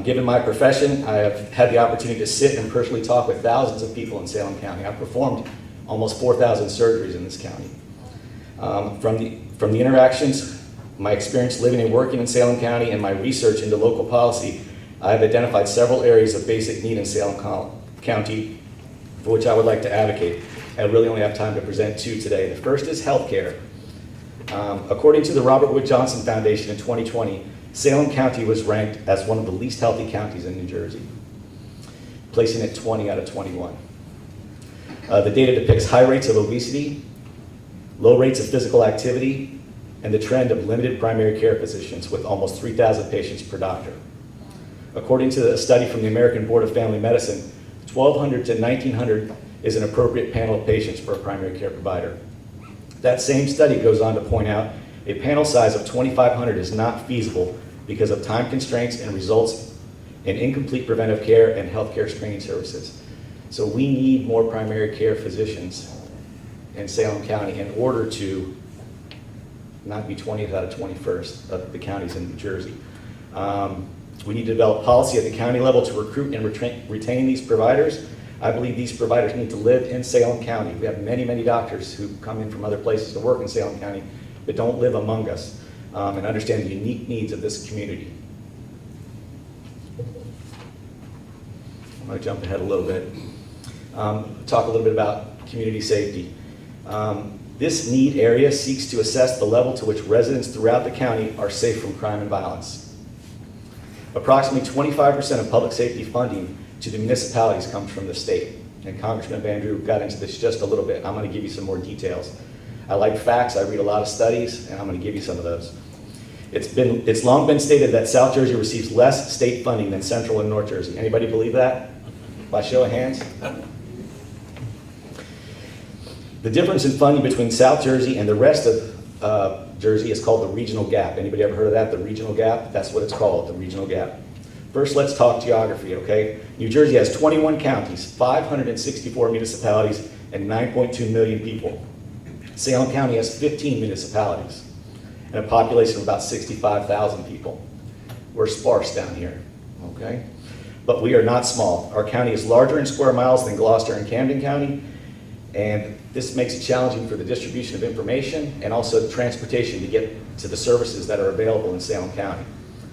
Given my profession, I have had the opportunity to sit and personally talk with thousands of people in Salem County. I've performed almost 4,000 surgeries in this county. From the interactions, my experience living and working in Salem County, and my research into local policy, I have identified several areas of basic need in Salem County for which I would like to advocate. I really only have time to present two today. The first is healthcare. According to the Robert Wood Johnson Foundation in 2020, Salem County was ranked as one of the least healthy counties in New Jersey, placing it 20 out of 21. The data depicts high rates of obesity, low rates of physical activity, and the trend of limited primary care physicians with almost 3,000 patients per doctor. According to a study from the American Board of Family Medicine, 1,200 to 1,900 is an appropriate panel of patients for a primary care provider. That same study goes on to point out a panel size of 2,500 is not feasible because of time constraints and results in incomplete preventive care and healthcare screening services. So we need more primary care physicians in Salem County in order to not be 20th out of 21st of the counties in New Jersey. We need to develop policy at the county level to recruit and retain these providers. I believe these providers need to live in Salem County. We have many, many doctors who come in from other places to work in Salem County but don't live among us and understand the unique needs of this community. I'm going to jump ahead a little bit. Talk a little bit about community safety. This need area seeks to assess the level to which residents throughout the county are safe from crime and violence. Approximately 25% of public safety funding to the municipalities comes from the state. And Congressman Van Drew got into this just a little bit. I'm going to give you some more details. I like facts, I read a lot of studies, and I'm going to give you some of those. It's long been stated that South Jersey receives less state funding than Central and North Jersey. Anybody believe that? By show of hands? The difference in funding between South Jersey and the rest of Jersey is called the regional gap. Anybody ever heard of that, the regional gap? That's what it's called, the regional gap. First, let's talk geography, okay? New Jersey has 21 counties, 564 municipalities, and 9.2 million people. Salem County has 15 municipalities and a population of about 65,000 people. We're sparse down here, okay? But we are not small. Our county is larger in square miles than Gloucester and Camden County, and this makes it challenging for the distribution of information and also the transportation to get to the services that are available in Salem County.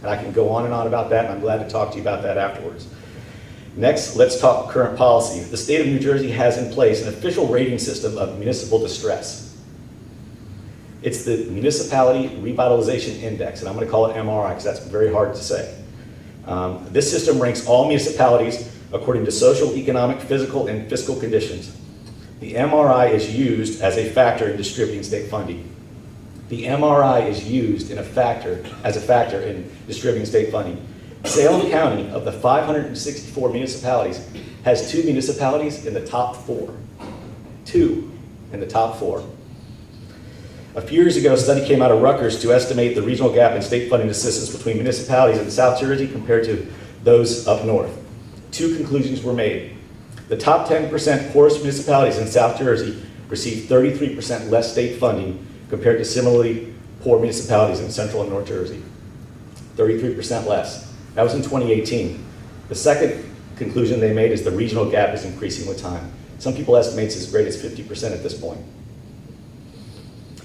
And I can go on and on about that, and I'm glad to talk to you about that afterwards. Next, let's talk current policy. The state of New Jersey has in place an official rating system of municipal distress. It's the Municipality Revitalization Index, and I'm going to call it MRI because that's very hard to say. This system ranks all municipalities according to social, economic, physical, and fiscal conditions. The MRI is used as a factor in distributing state funding. The MRI is used as a factor in distributing state funding. Salem County, of the 564 municipalities, has 2 municipalities in the top 4. 2 in the top 4. A few years ago, a study came out of Rutgers to estimate the regional gap in state funding assistance between municipalities in South Jersey compared to those up north. 2 conclusions were made. The top 10% poorest municipalities in South Jersey receive 33% less state funding compared to similarly poor municipalities in Central and North Jersey. 33% less. That was in 2018. The second conclusion they made is the regional gap is increasing with time. Some people estimate it's as great as 50% at this point.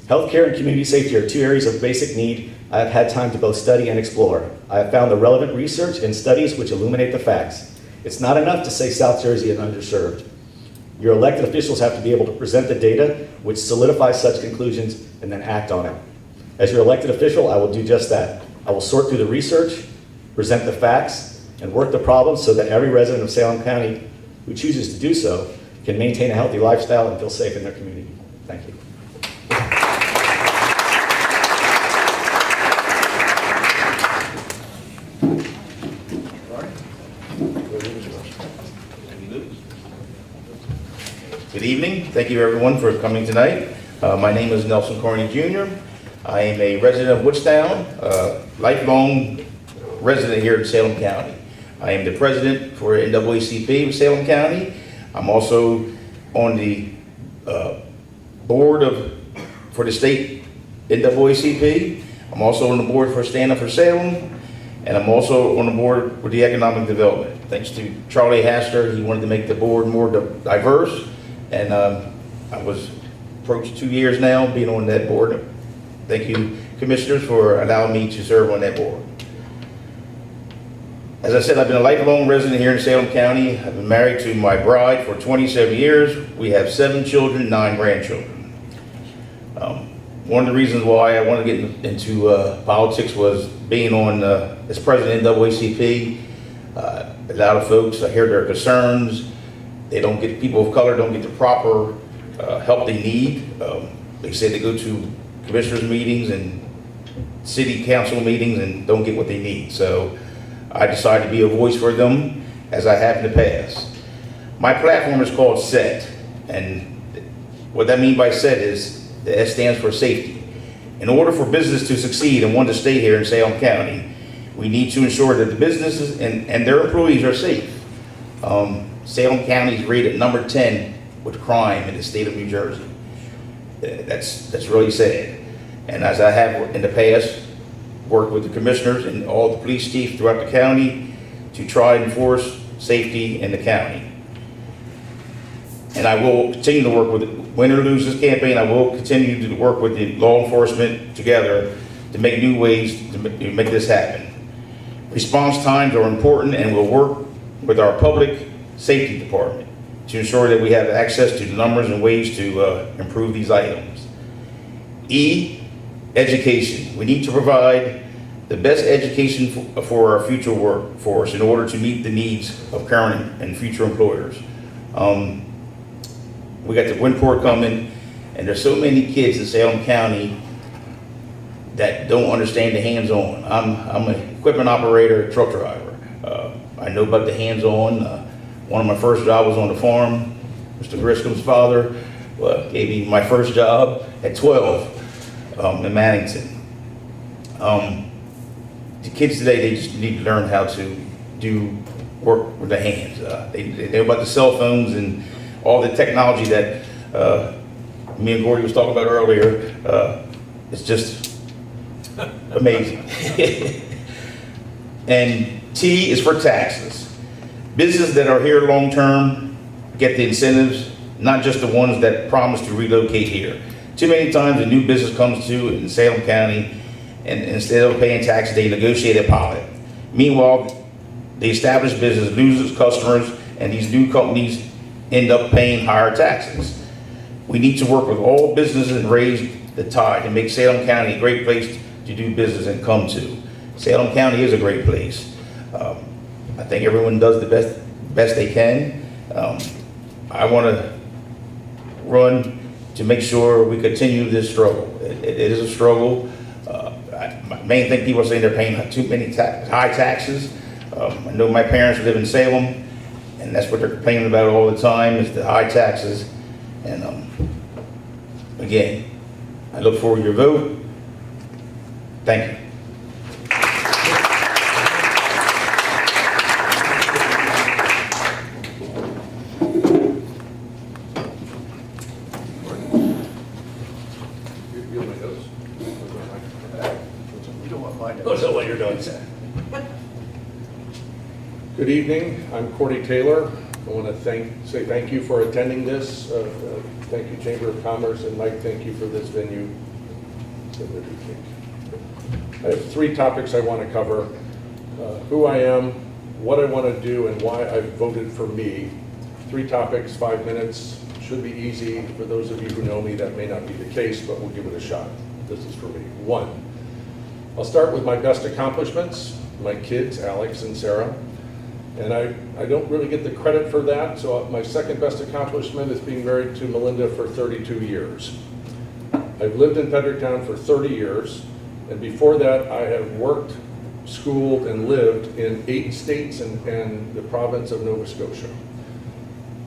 Healthcare and community safety are 2 areas of basic need I have had time to both study and explore. I have found the relevant research and studies which illuminate the facts. It's not enough to say South Jersey is underserved. Your elected officials have to be able to present the data which solidifies such conclusions and then act on it. As your elected official, I will do just that. I will sort through the research, present the facts, and work the problems so that every resident of Salem County who chooses to do so can maintain a healthy lifestyle and feel safe in their community. Thank you. Good evening. Thank you everyone for coming tonight. My name is Nelson Carney Jr. I am a resident of Woodstown, lifelong resident here in Salem County. I am the president for NAACP of Salem County. I'm also on the board for the state NAACP. I'm also on the board for Stand Up for Salem, and I'm also on the board with the economic development. Thanks to Charlie Haster, he wanted to make the board more diverse, and I was approached 2 years now being on that board. Thank you, commissioners, for allowing me to serve on that board. As I said, I've been a lifelong resident here in Salem County. I've been married to my bride for 27 years. We have 7 children, 9 grandchildren. One of the reasons why I wanted to get into politics was being on as president of NAACP. A lot of folks, I hear their concerns. They don't get, people of color don't get the proper help they need. They say they go to commissioners meetings and city council meetings and don't get what they need. So I decided to be a voice for them, as I have in the past. My platform is called SET, and what that means by SET is, the S stands for safety. In order for business to succeed and want to stay here in Salem County, we need to ensure that the businesses and their employees are safe. Salem County is rated number 10 with crime in the state of New Jersey. That's really sad. And as I have in the past, worked with the commissioners and all the police chiefs throughout the county to try and enforce safety in the county. And I will continue to work with the Win or Lose This campaign. I will continue to work with the law enforcement together to make new ways to make this happen. Response times are important, and we'll work with our public safety department to ensure that we have access to the numbers and ways to improve these items. E, education. We need to provide the best education for our future workforce in order to meet the needs of current and future employers. We got the Winport coming, and there's so many kids in Salem County that don't understand the hands-on. I'm an equipment operator, truck driver. I know about the hands-on. One of my first jobs was on the farm. Mr. Griscom's father gave me my first job at 12 in Mannington. The kids today, they just need to learn how to do work with their hands. They know about the cell phones and all the technology that me and Cordy was talking about earlier. It's just amazing. And T is for taxes. Businesses that are here long-term get the incentives, not just the ones that promise to relocate here. Too many times a new business comes to in Salem County, and instead of paying taxes, they negotiate a pilot. Meanwhile, the established business loses customers, and these new companies end up paying higher taxes. We need to work with all businesses and raise the tide and make Salem County a great place to do business and come to. Salem County is a great place. I think everyone does the best they can. I want to run to make sure we continue this struggle. It is a struggle. My main thing, people are saying they're paying too many high taxes. I know my parents live in Salem, and that's what they're complaining about all the time, is the high taxes. And again, I look forward to your vote. Thank you. Good evening, I'm Cordy Taylor. I want to say thank you for attending this. Thank you, Chamber of Commerce, and Mike, thank you for this venue. I have 3 topics I want to cover. Who I am, what I want to do, and why I voted for me. 3 topics, 5 minutes. Should be easy. For those of you who know me, that may not be the case, but we'll give it a shot. This is for me. 1, I'll start with my best accomplishments, my kids, Alex and Sarah. And I don't really get the credit for that, so my second best accomplishment is being married to Melinda for 32 years. I've lived in Fredericktown for 30 years, and before that I have worked, schooled, and lived in 8 states and the province of Nova Scotia.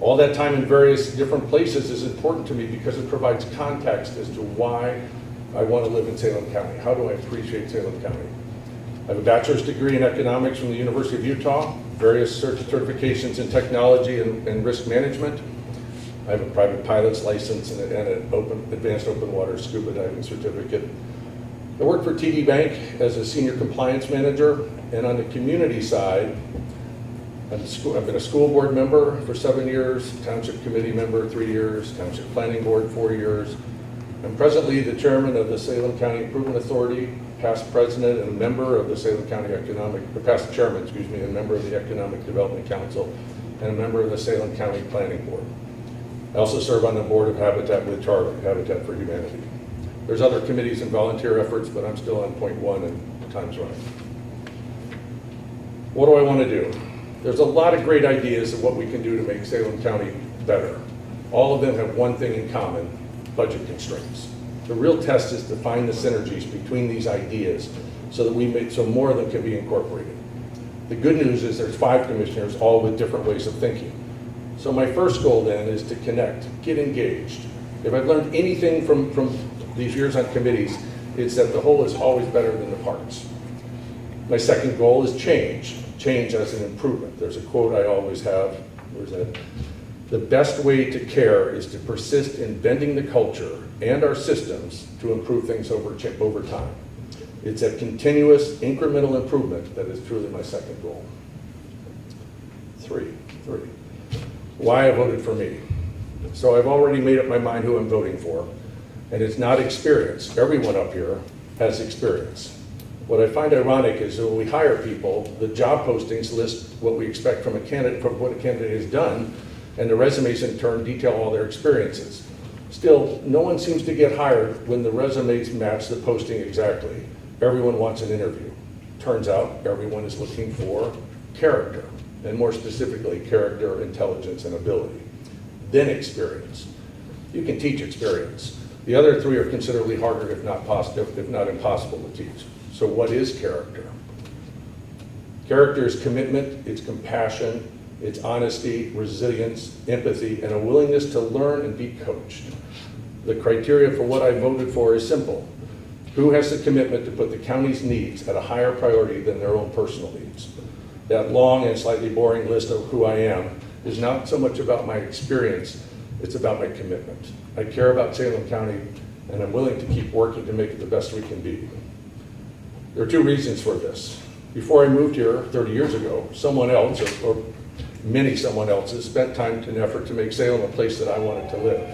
All that time in various different places is important to me because it provides context as to why I want to live in Salem County. How do I appreciate Salem County? I have a bachelor's degree in economics from the University of Utah, various certifications in technology and risk management. I have a private pilot's license and an advanced open water scuba diving certificate. I work for TD Bank as a senior compliance manager, and on the community side, I've been a school board member for 7 years, township committee member 3 years, township planning board 4 years. I'm presently the chairman of the Salem County Improvement Authority, past president and a member of the Salem County past chairman, excuse me, and member of the Economic Development Council, and a member of the Salem County Planning Board. I also serve on the board of Habitat with Charlie, Habitat for Humanity. There's other committees and volunteer efforts, but I'm still on point 1 and time's running. What do I want to do? There's a lot of great ideas of what we can do to make Salem County better. All of them have one thing in common: budget constraints. The real test is to find the synergies between these ideas so that so more of them can be incorporated. The good news is there's 5 commissioners, all with different ways of thinking. So my first goal then is to connect, get engaged. If I've learned anything from these years on committees, it's that the whole is always better than the parts. My second goal is change as an improvement. There's a quote I always have, where's that? The best way to care is to persist in bending the culture and our systems to improve things over time. It's a continuous incremental improvement that is truly my second goal. Three. Why I voted for me. So I've already made up my mind who I'm voting for, and it's not experience. Everyone up here has experience. What I find ironic is that when we hire people, the job postings list what we expect from a candidate, from what a candidate has done, and the resumes in turn detail all their experiences. Still, no one seems to get hired when the resumes match the posting exactly. Everyone wants an interview. Turns out everyone is looking for character, and more specifically, character, intelligence, and ability. Then experience. You can teach experience. The other 3 are considerably harder, if not impossible to teach. So what is character? Character is commitment, it's compassion, it's honesty, resilience, empathy, and a willingness to learn and be coached. The criteria for what I voted for is simple. Who has the commitment to put the county's needs at a higher priority than their own personal needs? That long and slightly boring list of who I am is not so much about my experience, it's about my commitment. I care about Salem County, and I'm willing to keep working to make it the best we can be. There are 2 reasons for this. Before I moved here 30 years ago, someone else, or many someone else's, spent time and effort to make Salem a place that I wanted to live.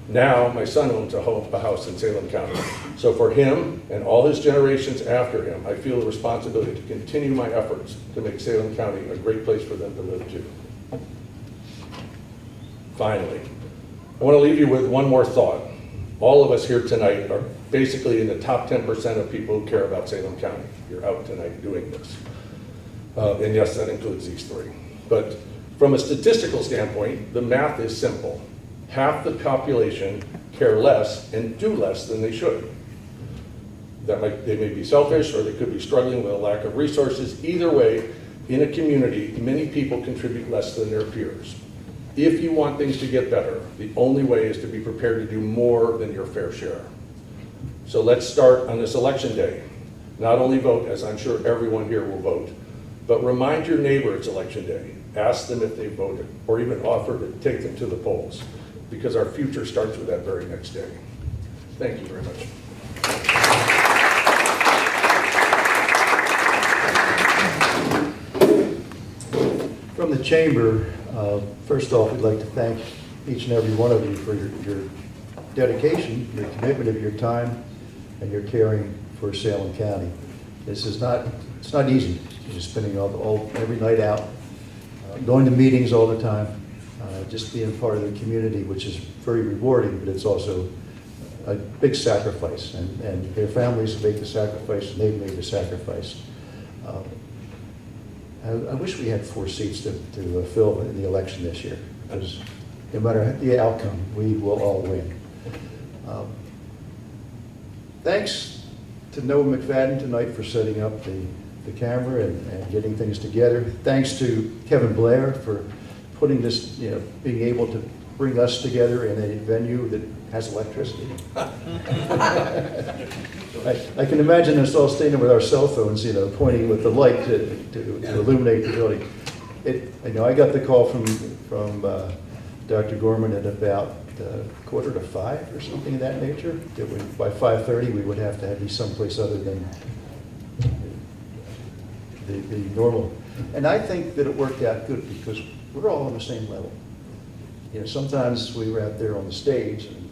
Now, my son owns a house in Salem County. So for him and all his generations after him, I feel the responsibility to continue my efforts to make Salem County a great place for them to live too. Finally, I want to leave you with one more thought. All of us here tonight are basically in the top 10% of people who care about Salem County. You're out tonight doing this. And yes, that includes these 3. But from a statistical standpoint, the math is simple. Half the population care less and do less than they should. They may be selfish, or they could be struggling with a lack of resources. Either way, in a community, many people contribute less than their peers. If you want things to get better, the only way is to be prepared to do more than your fair share. So let's start on this election day. Not only vote, as I'm sure everyone here will vote, but remind your neighbor it's election day. Ask them if they voted, or even offer to take them to the polls, because our future starts with that very next day. Thank you very much. From the chamber, first off, we'd like to thank each and every one of you for your dedication, your commitment of your time, and your caring for Salem County. It's not easy. You're just spending every night out, going to meetings all the time, just being part of the community, which is very rewarding, but it's also a big sacrifice. And their families make the sacrifice, and they've made the sacrifice. I wish we had 4 seats to fill in the election this year, because no matter the outcome, we will all win. Thanks to Noah McFadden tonight for setting up the camera and getting things together. Thanks to Kevin Blair for putting this, being able to bring us together in a venue that has electricity. I can imagine us all standing with our cell phones, pointing with the light to illuminate the building. I got the call from Dr. Gorman at about 4:45 or something of that nature, that by 5:30 we would have to be someplace other than the normal. And I think that it worked out good because we're all on the same level. Sometimes we were out there on the stage and,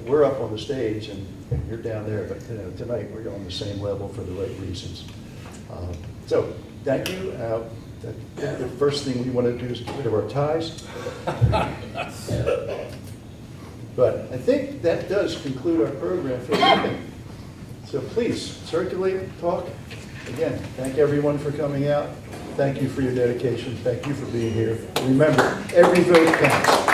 we're up on the stage and you're down there, but tonight we're on the same level for the right reasons. So, thank you. The first thing we want to do is get rid of our ties. But I think that does conclude our program for the evening. So please, circulate, talk. Again, thank everyone for coming out. Thank you for your dedication. Thank you for being here. Remember, every vote counts.